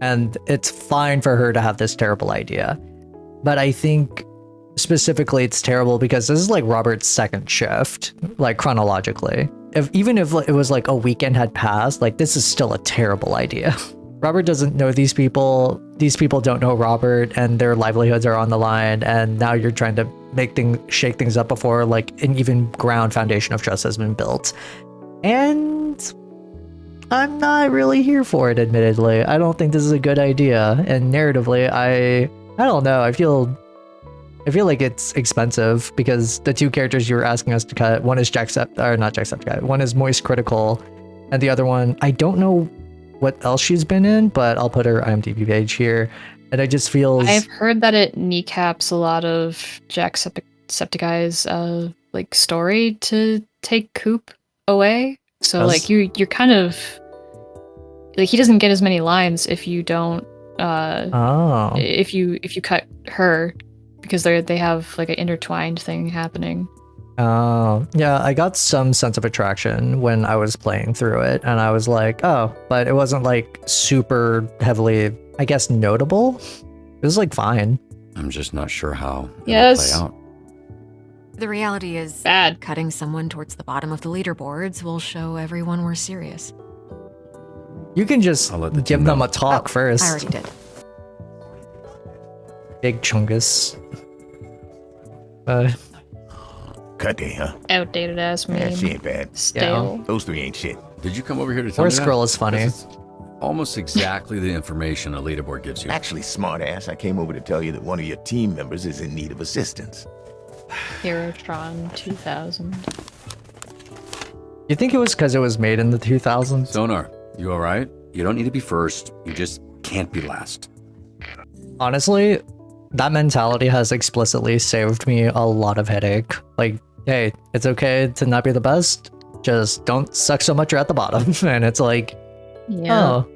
And it's fine for her to have this terrible idea. But I think specifically it's terrible because this is like Robert's second shift, like chronologically. Even if it was like a weekend had passed, like this is still a terrible idea. Robert doesn't know these people don't know Robert, and their livelihoods are on the line, and now you're trying to shake things up before like an even ground foundation of trust has been built. And I'm not really here for it, admittedly. I don't think this is a good idea, and narratively, I don't know, I feel like it's expensive because the 2 characters you were asking us to cut, one is one is Moist Critical, and the other one, I don't know what else she's been in, but I'll put her IMDb page here. And I just feels I've heard that it kneecaps a lot of Jacksepticeye's like story to take Coop away. So like you're kind of like, he doesn't get as many lines if you don't if you cut her, because they have like an intertwined thing happening. Oh, yeah, I got some sense of attraction when I was playing through it, and I was like, oh, but it wasn't like super heavily, I guess, notable. It was like fine. I'm just not sure how it'll Yes. play out. The reality is, bad. Cutting someone towards the bottom of the leaderboards will show everyone we're serious. You can just give them a talk first. I already did. Big Chungus. Cut day, huh? Outdated ass meme. Yeah, she ain't bad. Stale. Yeah. Those three ain't shit. Did you come over here to tell Or me that? Scroll is funny. This is almost exactly the information a leaderboard gives you. Actually, smartass, I came over to tell you that one of your team members is in need of assistance. Herotron 2000. You think it was because it was made in the 2000s? Sonar, you alright? You don't need to be first. You just can't be last. Honestly, that mentality has explicitly saved me a lot of headache. Like, hey, it's okay to not be the best. Just don't suck so much you're at the bottom. And it's like, Yeah. oh,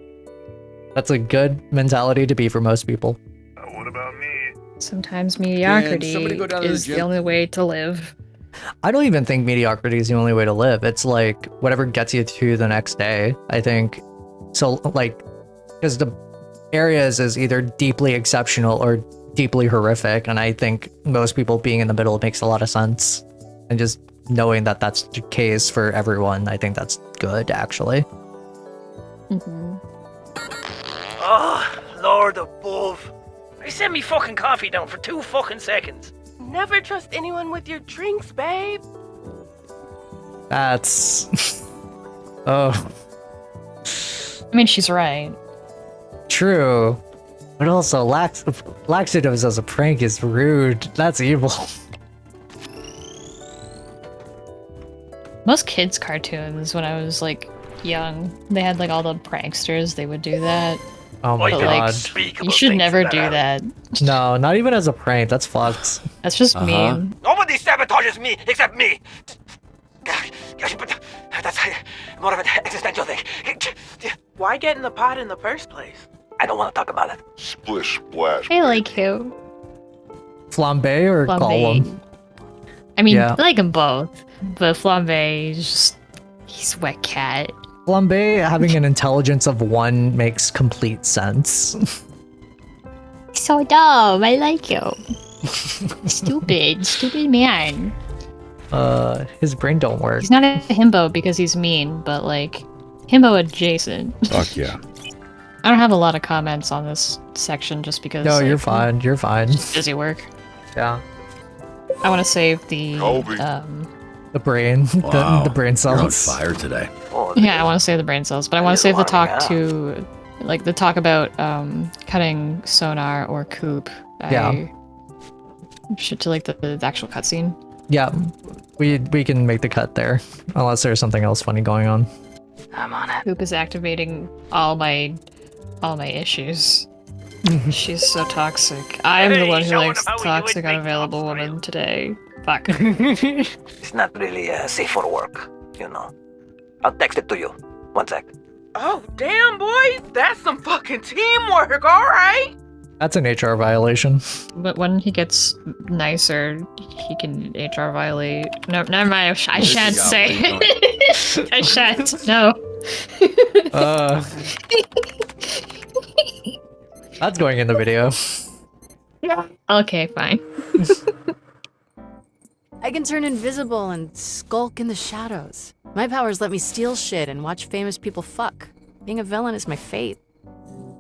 that's a good mentality to be for most people. Sometimes mediocrity somebody go down to the is the gym? only way to live. I don't even think mediocrity is the only way to live. It's like whatever gets you to the next day, I think. So, like, because the areas is either deeply exceptional or deeply horrific. And I think most people being in the middle makes a lot of sense. And just knowing that that's the case for everyone, I think that's good, actually. Oh, Lord above. I sent me fucking coffee down for 2 fucking seconds. Never trust anyone with your drinks, babe. That's... oh, I mean, she's right. true. But also, laxatives as a prank is rude. That's evil. Most kids' cartoons, when I was like young, they had like all the pranksters. They would do that. Oh my But, god. like, you should never do that. No, not even as a prank. That's fucked. That's just mean. Nobody sabotages me except me. That's more of an existential thing. Why get in the pot in the first place? I don't want to talk about it. Splish splash. I like him. Flambe or Flambe. Gollum? I mean, Yeah. I like them both, but Flambe is just, he's a wet cat. Flambe having an intelligence of 1 makes complete sense. So dumb. I like him. Stupid man. His brain don't work. He's not a himbo because he's mean, but like himbo adjacent. Fuck yeah. I don't have a lot of comments on this section just because. No, you're like, fine. You're fine. Busy work. Yeah. I want to save the The brain. Wow, The brain You're on cells. fire today. Yeah, I want to save the brain cells, but I want to save the talk to, like, the talk about cutting Sonar or Coop. Yeah. Should to like the actual cutscene. Yeah. We can make the cut there. Unless there's something else funny going on. I'm on it. Coop is activating all my issues. She's so toxic. I am the one who likes toxic, unavailable woman today. Fuck. It's not really safe for work, you know. I'll text it to you. 1 sec. Oh, damn, boys. That's some fucking teamwork, all right? That's an HR violation. But when he gets nicer, he can HR violate. No, never mind. I shan't say. I shan't. No. That's going in the video. Okay, fine. I can turn invisible and skulk in the shadows. My powers let me steal shit and watch famous people fuck. Being a villain is my fate.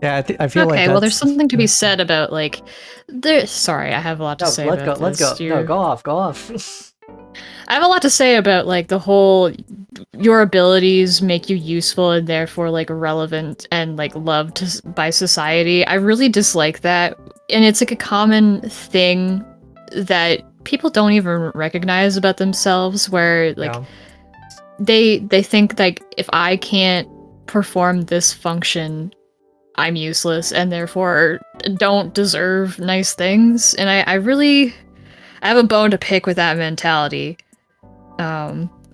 Yeah, I feel like okay, well, there's something to be said about like. Sorry, I have a lot to say. Let's go. about Let's this. go. No, go off. I have a lot to say about like the whole your abilities make you useful and therefore like relevant and like loved by society. I really dislike that, and it's like a common thing that people don't even recognize about themselves. Where like they think like if I can't perform this function, I'm useless and therefore don't deserve nice things. And I have a bone to pick with that mentality.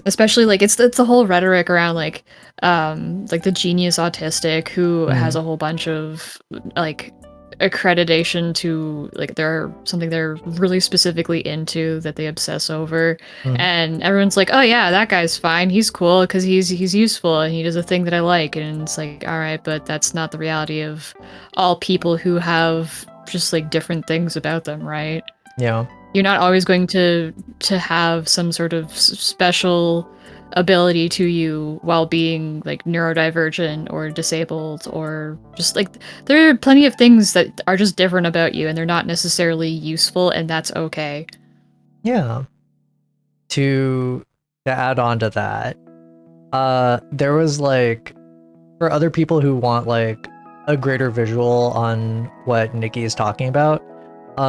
Especially like it's the whole rhetoric around like the genius autistic who has a whole bunch of like accreditation to like they're something they're really specifically into that they obsess over, and everyone's like, oh yeah, that guy's fine, he's cool because he's useful and he does a thing that I like, and it's like, all right, but that's not the reality of all people who have just like different things about them, right? Yeah. You're not always going to have some sort of special ability to you while being like neurodivergent or disabled, or just like there are plenty of things that are just different about you and they're not necessarily useful, and that's okay. Yeah. To add on to that, there was like, for other people who want like a greater visual on what Nikki is talking about,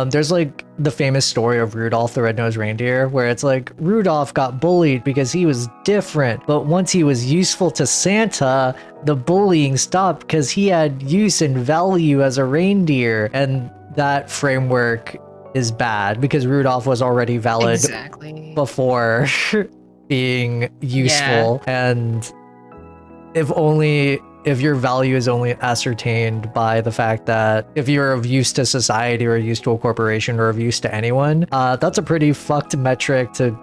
there's like the famous story of Rudolph the Red-Nosed Reindeer, where it's like Rudolph got bullied because he was different, but once he was useful to Santa, the bullying stopped because he had use and value as a reindeer. And that framework is bad because Rudolph was already valid before being useful. Yeah. And if your value is only ascertained by the fact that if you're of use to society or use to a corporation or of use to anyone, that's a pretty fucked metric to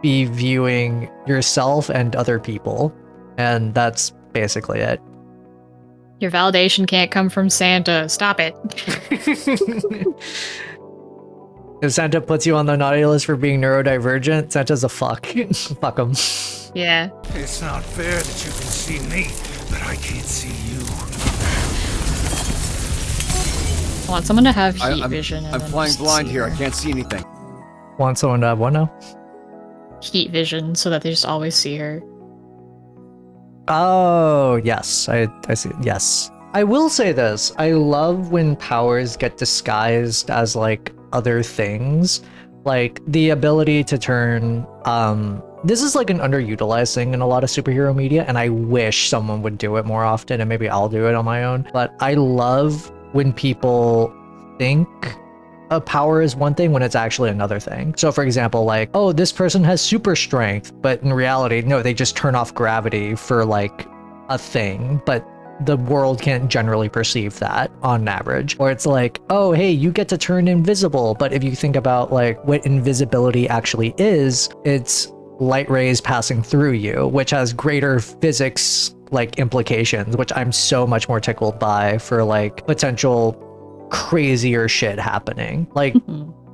be viewing yourself and other people. And that's basically it. Your validation can't come from Santa. Stop it. If Santa puts you on the naughty list for being neurodivergent, Santa's a fuck. Fuck him. Yeah. It's not fair that you can see me, but I can't see you. I want someone to have heat vision. I'm flying blind here. I can't see anything. Want someone to have what now? Heat vision, so that they just always see her. Oh, yes. I see. Yes. I will say this. I love when powers get disguised as like other things. Like the ability to turn this is like an underutilized thing in a lot of superhero media, and I wish someone would do it more often, and maybe I'll do it on my own. But I love when people think a power is one thing when it's actually another thing. So for example, like, oh, this person has super strength, but in reality, no, they just turn off gravity for like a thing, but the world can't generally perceive that on average. Or it's like, oh, hey, you get to turn invisible. But if you think about like what invisibility actually is, it's light rays passing through you, which has greater physics like implications, which I'm so much more tickled by for like potential crazier shit happening. Like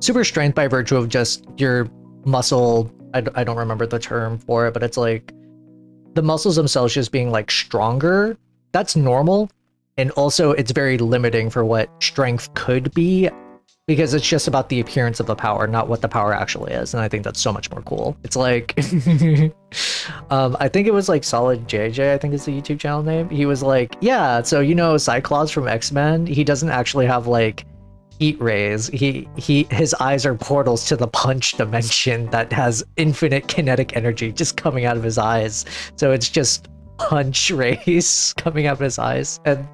super strength by virtue of just your muscle, I don't remember the term for it, but it's like the muscles themselves just being like stronger. That's normal. And also it's very limiting for what strength could be, because it's just about the appearance of the power, not what the power actually is. And I think that's so much more cool. It's like, I think it was like Solid JJ, I think is the YouTube channel name. He was like, yeah, so you know, Cyclops from X-Men, he doesn't actually have like heat rays. His eyes are portals to the punch dimension that has infinite kinetic energy just coming out of his eyes. So it's just punch rays coming out of his eyes, and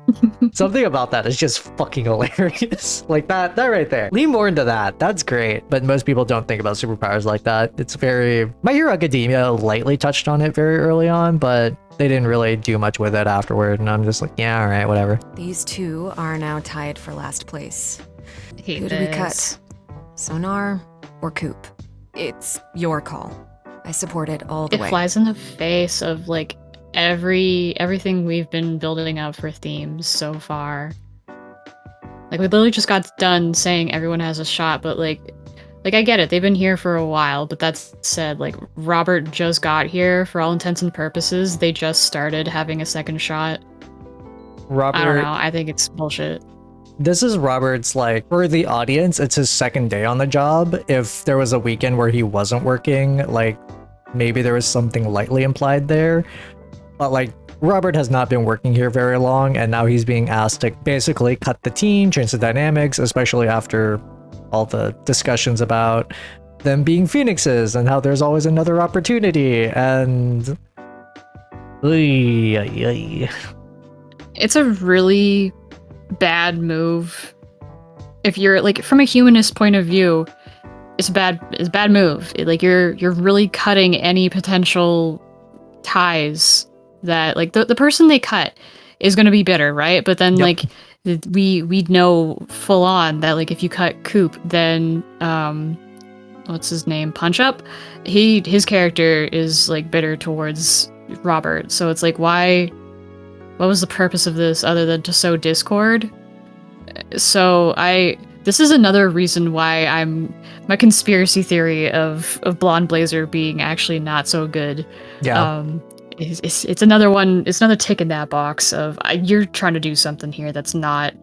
something about that is just fucking hilarious. Like that right there. Lean more into that. That's great. But most people don't think about superpowers like that. It's very... My Hero Academia lightly touched on it very early on, but they didn't really do much with it afterward, and I'm just like, yeah, all right, whatever. These two are now tied for last place. Who do we cut? Sonar or Coop? It's your call. I support it all the way. It flies in the face of like everything we've been building up for themes so far. Like we literally just got done saying everyone has a shot, but like I get it, they've been here for a while, but that said, like Robert just got here for all intents and purposes. They just started having a second shot. Robert, I don't know, I think it's bullshit. This is Robert's, like, for the audience, it's his second day on the job. If there was a weekend where he wasn't working, like maybe there was something lightly implied there. But like Robert has not been working here very long, and now he's being asked to basically cut the team, change the dynamics, especially after all the discussions about them being phoenixes and how there's always another opportunity. And it's a really bad move. If you're like, from a humanist point of view, it's a bad move. Like you're really cutting any potential ties that like the person they cut is going to be bitter, right? But then like we know full on that like if you cut Coop, then what's his name, Punch Up, his character is like bitter towards Robert. So it's like, what was the purpose of this other than to sow discord? So This is another reason why my conspiracy theory of Blonde Blazer being actually not so good. Yeah. It's another one. It's another tick in that box of you're trying to do something here that's not.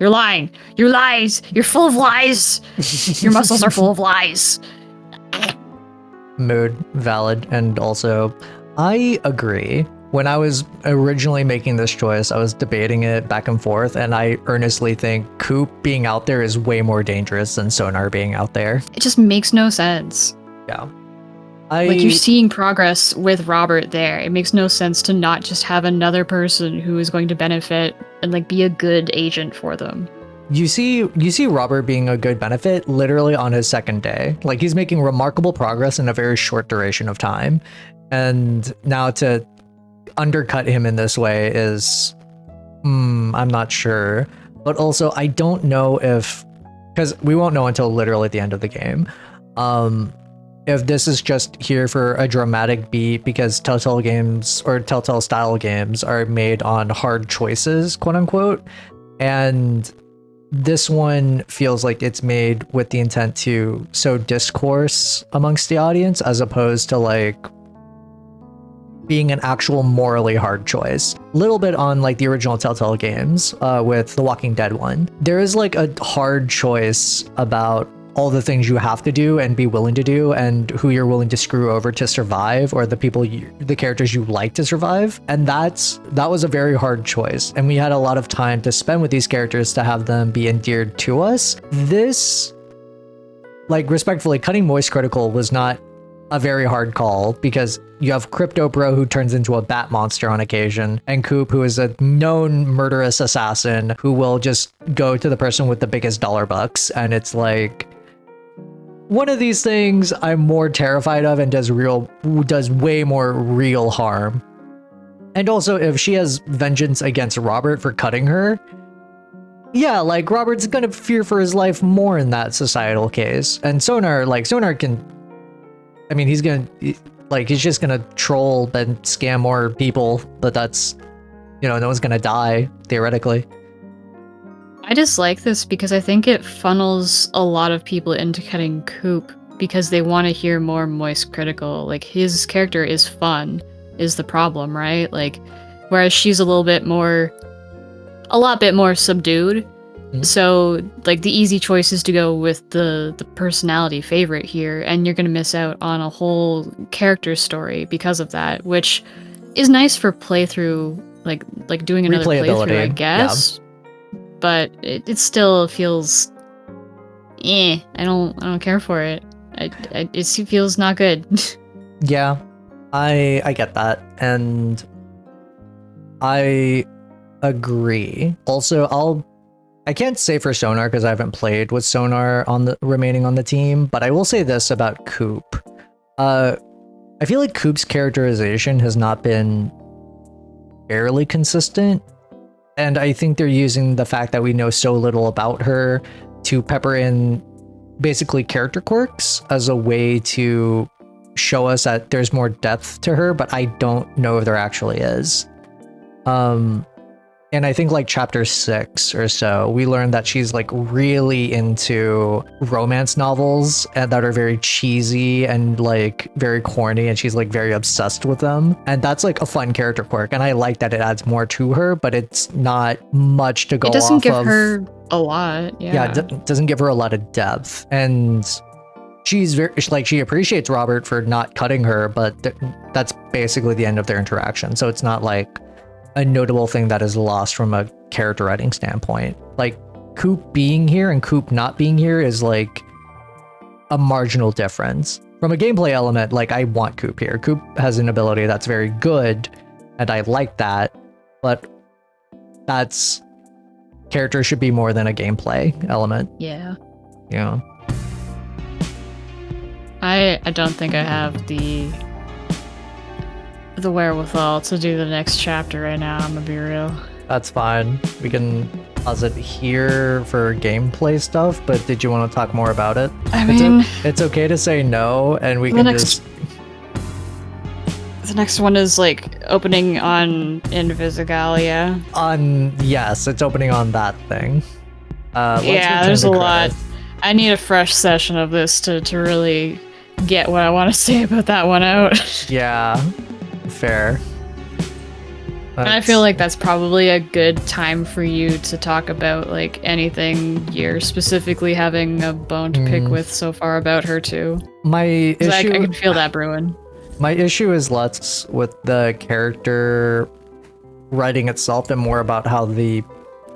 You're lying. You're lies. You're full of lies. Your muscles are full of lies. Mood, valid, and also, I agree. When I was originally making this choice, I was debating it back and forth, and I earnestly think Coop being out there is way more dangerous than Sonar being out there. It just makes no sense. Yeah. Like, you're seeing progress with Robert there. It makes no sense to not just have another person who is going to benefit and, like, be a good agent for them. You see Robert being a good benefit literally on his second day. Like, he's making remarkable progress in a very short duration of time. And now to undercut him in this way is, I'm not sure. But also, I don't know if, because we won't know until literally the end of the game, if this is just here for a dramatic beat because Telltale games or Telltale style games are made on hard choices, quote unquote. And this one feels like it's made with the intent to sow discourse amongst the audience as opposed to like being an actual morally hard choice. A little bit on like the original Telltale games with the Walking Dead one. There is like a hard choice about all the things you have to do and be willing to do and who you're willing to screw over to survive, or the characters you like to survive. And that was a very hard choice. And we had a lot of time to spend with these characters to have them be endeared to us. This, like, respectfully, cutting Moist Critical was not a very hard call because you have Crypto Bro who turns into a bat monster on occasion, and Coop who is a known murderous assassin who will just go to the person with the biggest dollar bucks. And it's like, one of these things I'm more terrified of and does way more real harm. And also, if she has vengeance against Robert for cutting her, yeah, like, Robert's gonna fear for his life more in that societal case. And Sonar can, I mean, he's just gonna troll and scam more people, but that's, no one's gonna die, theoretically. I dislike this because I think it funnels a lot of people into cutting Coop because they want to hear more Moist Critical. Like, his character is fun, is the problem, right? Like, whereas she's a lot bit more subdued. Mm-hmm. So, like, the easy choice is to go with the personality favorite here, and you're going to miss out on a whole character story because of that, which is nice for playthrough, like doing another playthrough, I guess. Yeah. But it still feels, I don't care for it. It feels not good. Yeah, I get that, and I agree. Also, I can't say for Sonar because I haven't played with Sonar remaining on the team, but I will say this about Coop. I feel like Coop's characterization has not been fairly consistent. And I think they're using the fact that we know so little about her to pepper in basically character quirks as a way to show us that there's more depth to her, but I don't know if there actually is. And I think like chapter 6 or so, we learned that she's like really into romance novels and that are very cheesy and like very corny, and she's like very obsessed with them. And that's like a fun character quirk, and I like that it adds more to her, but it's not much to go off of. It doesn't give her a lot. Yeah, it doesn't give her a lot of depth. And she's very like, she appreciates Robert for not cutting her, but that's basically the end of their interaction. So it's not like a notable thing that is lost from a character writing standpoint. Like, Coop being here and Coop not being here is like a marginal difference. From a gameplay element, like, I want Coop here. Coop has an ability that's very good, and I like that, but that's, character should be more than a gameplay element. Yeah. Yeah. I don't think I have the wherewithal to do the next chapter right now, I'm gonna be real. That's fine. We can pause it here for gameplay stuff, but did you want to talk more about it? I mean, it's okay to say no, and we can just... The next one is like opening on Invisigalia. Yes, it's opening on that thing. Yeah, there's a lot. I need a fresh session of this to really get what I want to say about that one out. Yeah, fair. And I feel like that's probably a good time for you to talk about like anything you're specifically having a bone to pick with so far about her too. My issue, I can feel that brewing. My issue is less with the character writing itself and more about how the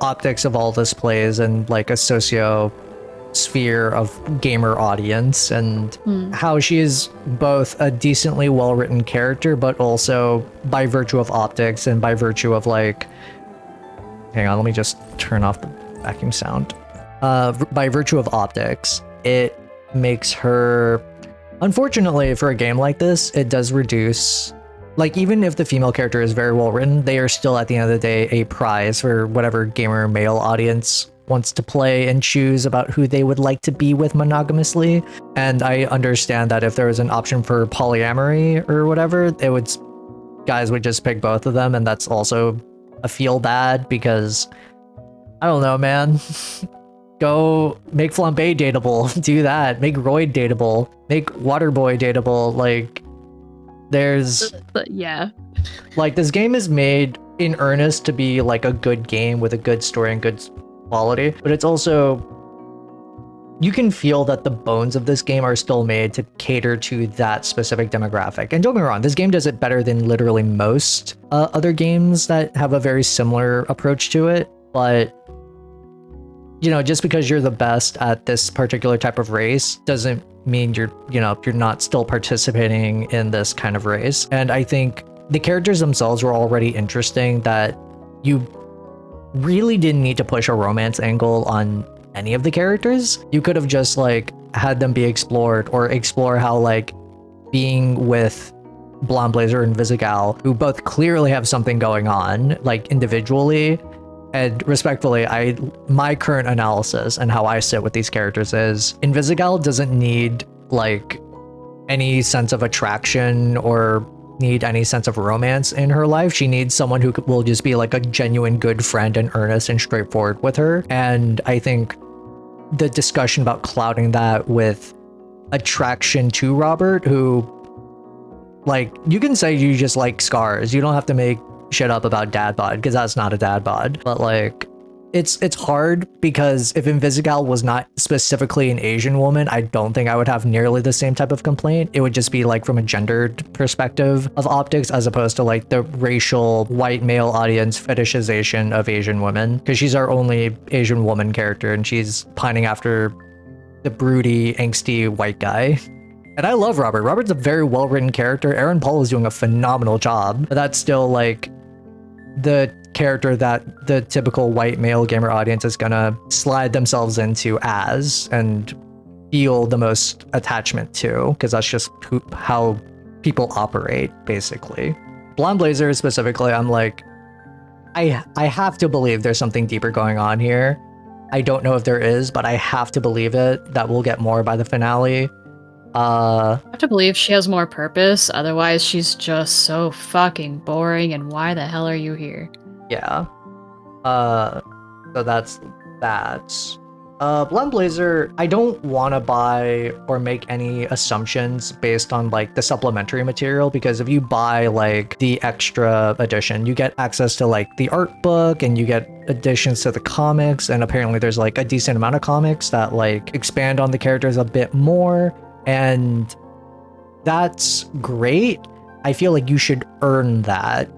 optics of all this plays in like a socio sphere of gamer audience, and how she is both a decently well-written character, but also by virtue of optics and by virtue of like, hang on, let me just turn off the vacuum sound. By virtue of optics, it makes her, unfortunately for a game like this, it does reduce, like, even if the female character is very well written, they are still at the end of the day a prize for whatever gamer male audience wants to play and choose about who they would like to be with monogamously. And I understand that if there was an option for polyamory or whatever, guys would just pick both of them, and that's also a feel bad because I don't know, man. Go make Flambe dateable, do that. Make Royd dateable, make Waterboy dateable. Like, there's yeah, like, this game is made in earnest to be like a good game with a good story and good quality, but it's also, you can feel that the bones of this game are still made to cater to that specific demographic. And don't get me wrong, this game does it better than literally most other games that have a very similar approach to it, but you know, just because you're the best at this particular type of race doesn't mean you're not still participating in this kind of race. And I think the characters themselves were already interesting, that you really didn't need to push a romance angle on any of the characters. You could have just like had them be explored, or explore how like being with Blonde Blazer and Visigal, who both clearly have something going on like individually. And respectfully, my current analysis and how I sit with these characters is Invisigal doesn't need like any sense of attraction or need any sense of romance in her life. She needs someone who will just be like a genuine good friend and earnest and straightforward with her. And I think the discussion about clouding that with attraction to Robert, who, like, you can say you just like scars. You don't have to make shit up about dad bod, because that's not a dad bod. But like, it's hard, because if Invisigal was not specifically an Asian woman, I don't think I would have nearly the same type of complaint. It would just be like from a gendered perspective of optics, as opposed to like the racial white male audience fetishization of Asian women, because she's our only Asian woman character and she's pining after the broody, angsty white guy. And I love Robert. Robert's a very well-written character. Aaron Paul is doing a phenomenal job, but that's still like the character that the typical white male gamer audience is gonna slide themselves into as and feel the most attachment to, because that's just how people operate, basically. Blonde Blazer specifically, I'm like, I have to believe there's something deeper going on here. I don't know if there is, but I have to believe it, that we'll get more by the finale. I have to believe she has more purpose, otherwise she's just so fucking boring, and why the hell are you here? Yeah. So that's that. Blonde Blazer, I don't want to buy or make any assumptions based on like the supplementary material, because if you buy like the extra edition, you get access to like the art book and you get additions to the comics, and apparently there's like a decent amount of comics that like expand on the characters a bit more. And that's great. I feel like you should earn that.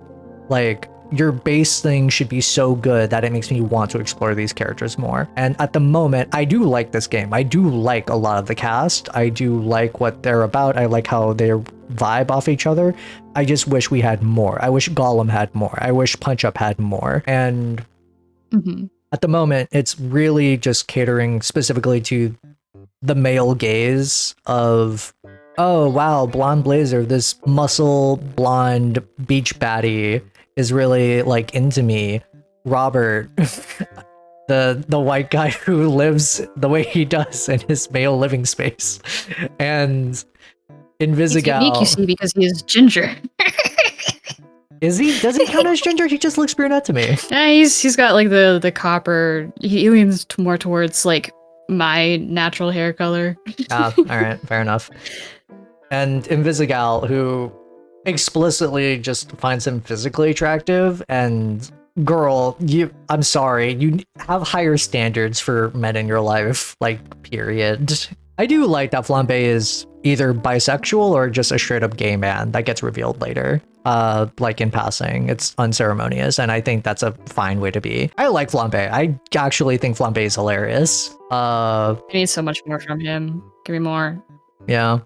Like, your base thing should be so good that it makes me want to explore these characters more. And at the moment, I do like this game. I do like a lot of the cast. I do like what they're about. I like how they vibe off each other. I just wish we had more. I wish Gl0w had more. I wish Punch Up had more. And at the moment, it's really just catering specifically to the male gaze of, oh wow, Blonde Blazer, this muscle blonde beach baddie is really like into me. Robert, the white guy who lives the way he does in his male living space, and Invisigal. He's unique, you see, because he is ginger. Is he? Does he count as ginger? He just looks brunette to me. Yeah, he's got like the copper. He leans more towards like my natural hair color. All right, fair enough. And Invisigal, who explicitly just finds him physically attractive, and girl, I'm sorry, you have higher standards for men in your life, like, period. I do like that Flambe is either bisexual or just a straight up gay man. That gets revealed later. Like in passing, it's unceremonious, and I think that's a fine way to be. I like Flambe. I actually think Flambe is hilarious. I need so much more from him. Give me more. Yeah.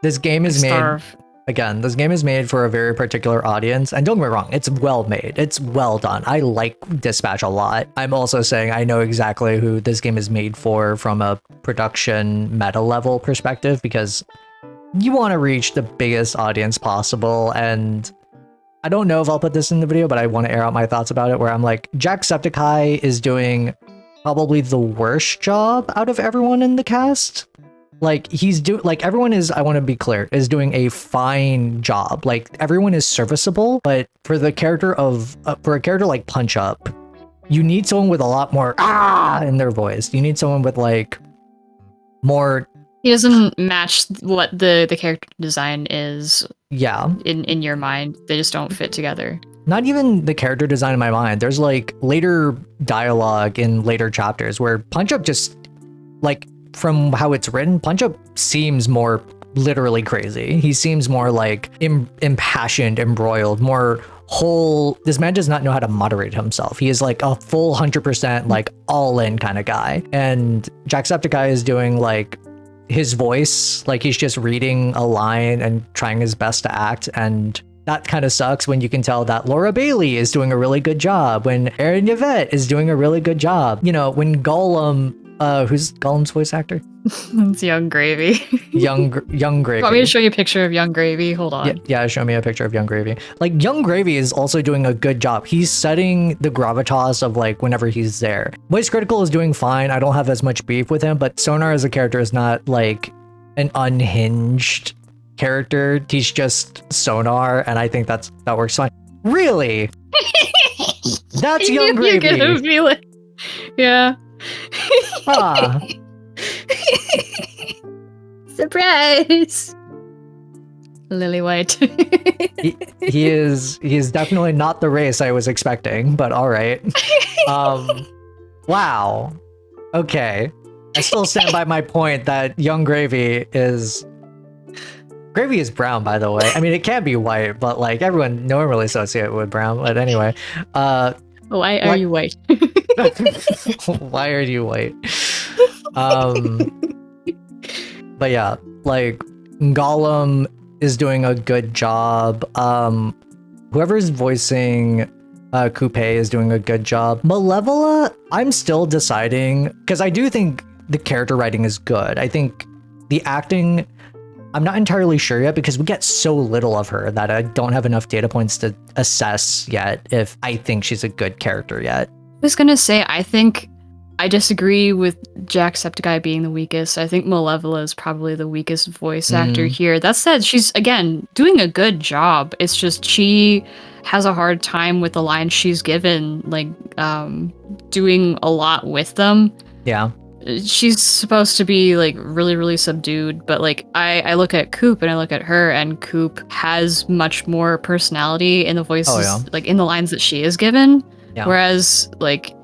This game is made, again, this game is made for a very particular audience, and don't get me wrong, it's well made. It's well done. I like Dispatch a lot. I'm also saying I know exactly who this game is made for from a production meta level perspective, because you want to reach the biggest audience possible, and I don't know if I'll put this in the video, but I want to air out my thoughts about it, where I'm like, Jacksepticeye is doing probably the worst job out of everyone in the cast. Like, everyone is, I want to be clear, is doing a fine job. Like, everyone is serviceable, but for the character of, for a character like Punch Up, you need someone with a lot more in their voice. You need someone with, like, more... He doesn't match what the character design is. Yeah. In your mind. They just don't fit together. Not even the character design in my mind. There's, like, later dialogue in later chapters where Punch Up just, like... From how it's written, Punch Up seems more literally crazy. He seems more like impassioned, embroiled, more whole. This man does not know how to moderate himself. He is like a full 100% like all in kind of guy. And Jacksepticeye is doing like his voice, like he's just reading a line and trying his best to act. And that kind of sucks when you can tell that Laura Bailey is doing a really good job, when Aaron Yvette is doing a really good job. You know, when Golem, who's Golem's voice actor? It's Young Gravy. Young Gravy. Want me to show you a picture of Young Gravy? Hold on. Yeah, show me a picture of Young Gravy. Like, Young Gravy is also doing a good job. He's setting the gravitas of, like, whenever he's there. Voice Critical is doing fine. I don't have as much beef with him, but Sonar as a character is not, like, an unhinged character. He's just Sonar, and I think that works fine. Really? That's Young Gravy. You're gonna be like, yeah. Surprise! Lily White. he is definitely not the race I was expecting, but all right. Wow. Okay. I still stand by my point that Young Gravy is brown, by the way. I mean, it can be white, but like no one really associates it with brown. But anyway, why are you white? Why are you white? But yeah, like Golem is doing a good job. Whoever's voicing Coupe is doing a good job. Malevola, I'm still deciding, because I do think the character writing is good. I think the acting, I'm not entirely sure yet, because we get so little of her that I don't have enough data points to assess yet if I think she's a good character yet. I was gonna say, I think I disagree with Jacksepticeye being the weakest. I think Malevola is probably the weakest voice actor here. That said, she's, again, doing a good job. It's just she has a hard time with the lines she's given, like, doing a lot with them. Yeah. She's supposed to be, like, really, really subdued, but, like, I look at Coop and I look at her, and Coop has much more personality in the voices, like, in the lines that she is given. Yeah. Whereas, like,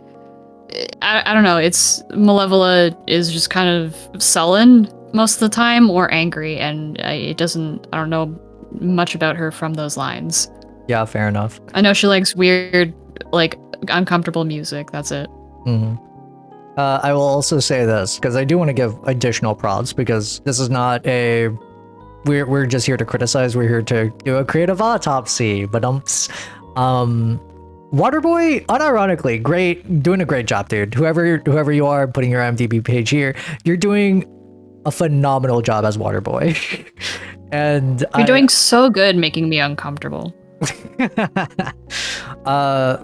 I don't know, it's Malevola is just kind of sullen most of the time, or angry, and I don't know much about her from those lines. Yeah, fair enough. I know she likes weird, like, uncomfortable music, that's it. I will also say this, because I do want to give additional props, because this is not we're just here to criticize, we're here to do a creative autopsy, but Waterboy, unironically, doing a great job, dude. Whoever you are, putting your IMDb page here, you're doing a phenomenal job as Waterboy. And you're doing so good, making me uncomfortable.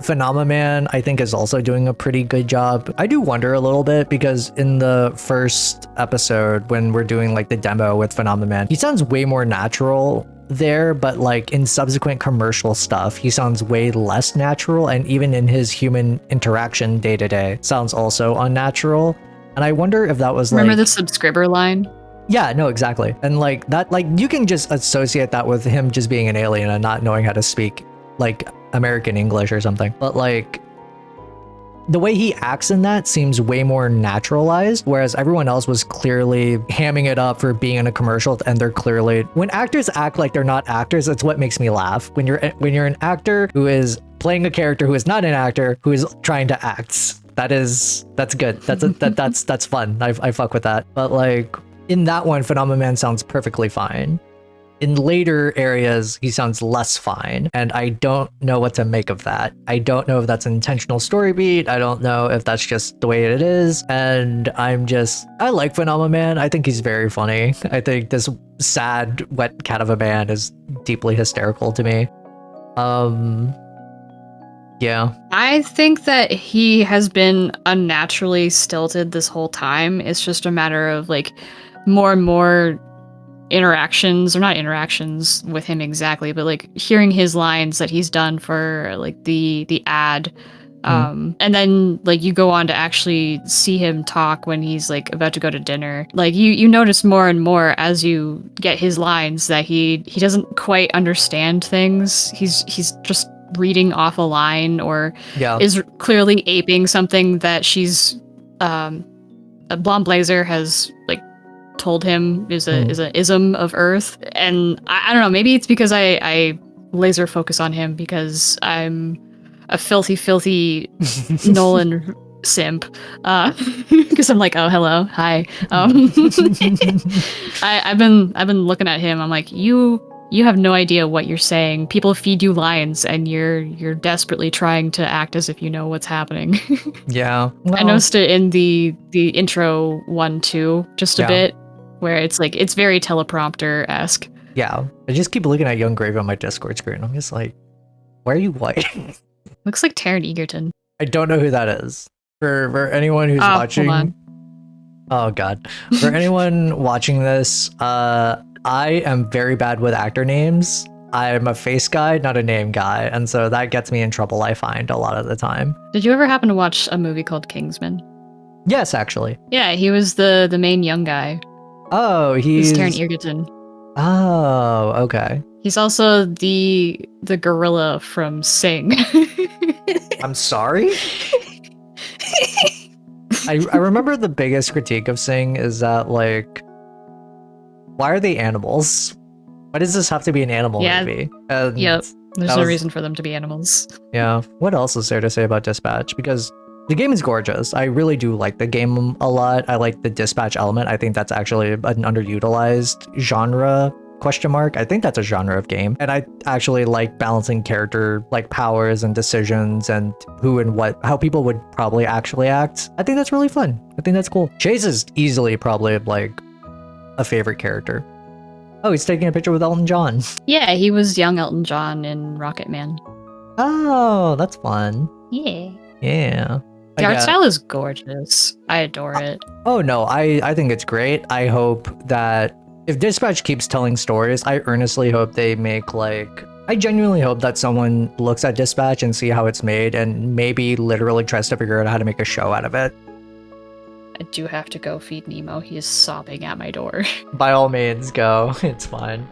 Phenomenon, I think, is also doing a pretty good job. I do wonder a little bit, because in the first episode, when we're doing like the demo with Phenomenon, he sounds way more natural there, but like in subsequent commercial stuff, he sounds way less natural, and even in his human interaction day to day, sounds also unnatural. And I wonder if that was Remember the subscriber line? Yeah, no, exactly. And like that, like you can just associate that with him just being an alien and not knowing how to speak like American English or something. But like the way he acts in that seems way more naturalized, whereas everyone else was clearly hamming it up for being in a commercial, and they're clearly, when actors act like they're not actors, it's what makes me laugh. When you're an actor who is playing a character who is not an actor who is trying to act, that's good. That's fun. I fuck with that. But like in that one, Phenomenon sounds perfectly fine. In later areas, he sounds less fine, and I don't know what to make of that. I don't know if that's an intentional story beat. I don't know if that's just the way it is, and I like Phenomenon. I think he's very funny. I think this sad, wet cat of a man is deeply hysterical to me. Yeah. I think that he has been unnaturally stilted this whole time. It's just a matter of like more and more interactions, or not interactions with him exactly, but like hearing his lines that he's done for like the ad. And then like you go on to actually see him talk when he's like about to go to dinner. Like you notice more and more as you get his lines that he doesn't quite understand things. He's just reading off a line, or is clearly aping something that she's a Blonde Blazer has like told him is a ism of Earth. And I don't know, maybe it's because I laser focus on him because I'm a filthy Nolan simp, because I'm like, oh, hello, hi. I've been looking at him. I'm like, you have no idea what you're saying. People feed you lines, and you're desperately trying to act as if you know what's happening. Yeah, I noticed it in the intro one too, just a bit, where it's like it's very teleprompter-esque. Yeah, I just keep looking at Young Grave on my Discord screen. I'm just like, why are you white? Looks like Taron Egerton. I don't know who that is. For anyone who's watching, hold on. Oh god, for anyone watching this, I am very bad with actor names. I'm a face guy, not a name guy, and so that gets me in trouble, I find, a lot of the time. Did you ever happen to watch a movie called Kingsman? Yes, actually. Yeah, he was the main young guy. Oh, he's Taron Egerton. Oh, okay. He's also the gorilla from Sing. I'm sorry? I remember the biggest critique of Sing is that, like, why are they animals? Why does this have to be an animal movie? And yep. There's no reason for them to be animals. Yeah. What else is there to say about Dispatch? Because the game is gorgeous. I really do like the game a lot. I like the dispatch element. I think that's actually an underutilized genre, ? I think that's a genre of game. And I actually like balancing character like powers and decisions and who and what, how people would probably actually act. I think that's really fun. I think that's cool. Chase is easily probably like a favorite character. Oh, he's taking a picture with Elton John. Yeah, he was young Elton John in Rocket Man. Oh, that's fun. Yeah. Yeah. The art style is gorgeous. I adore it. Oh no, I think it's great. I hope that if Dispatch keeps telling stories, I earnestly hope they make I genuinely hope that someone looks at Dispatch and see how it's made and maybe literally tries to figure out how to make a show out of it. I do have to go feed Nemo. He is sobbing at my door. By all means, go. It's fine.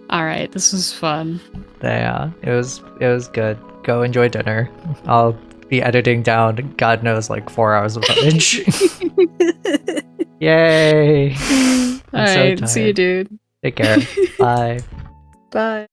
All right, this was fun. Yeah, it was good. Go enjoy dinner. I'll be editing down, God knows, like 4 hours of footage. Yay! All right, see you, dude. Take care. Bye. Bye.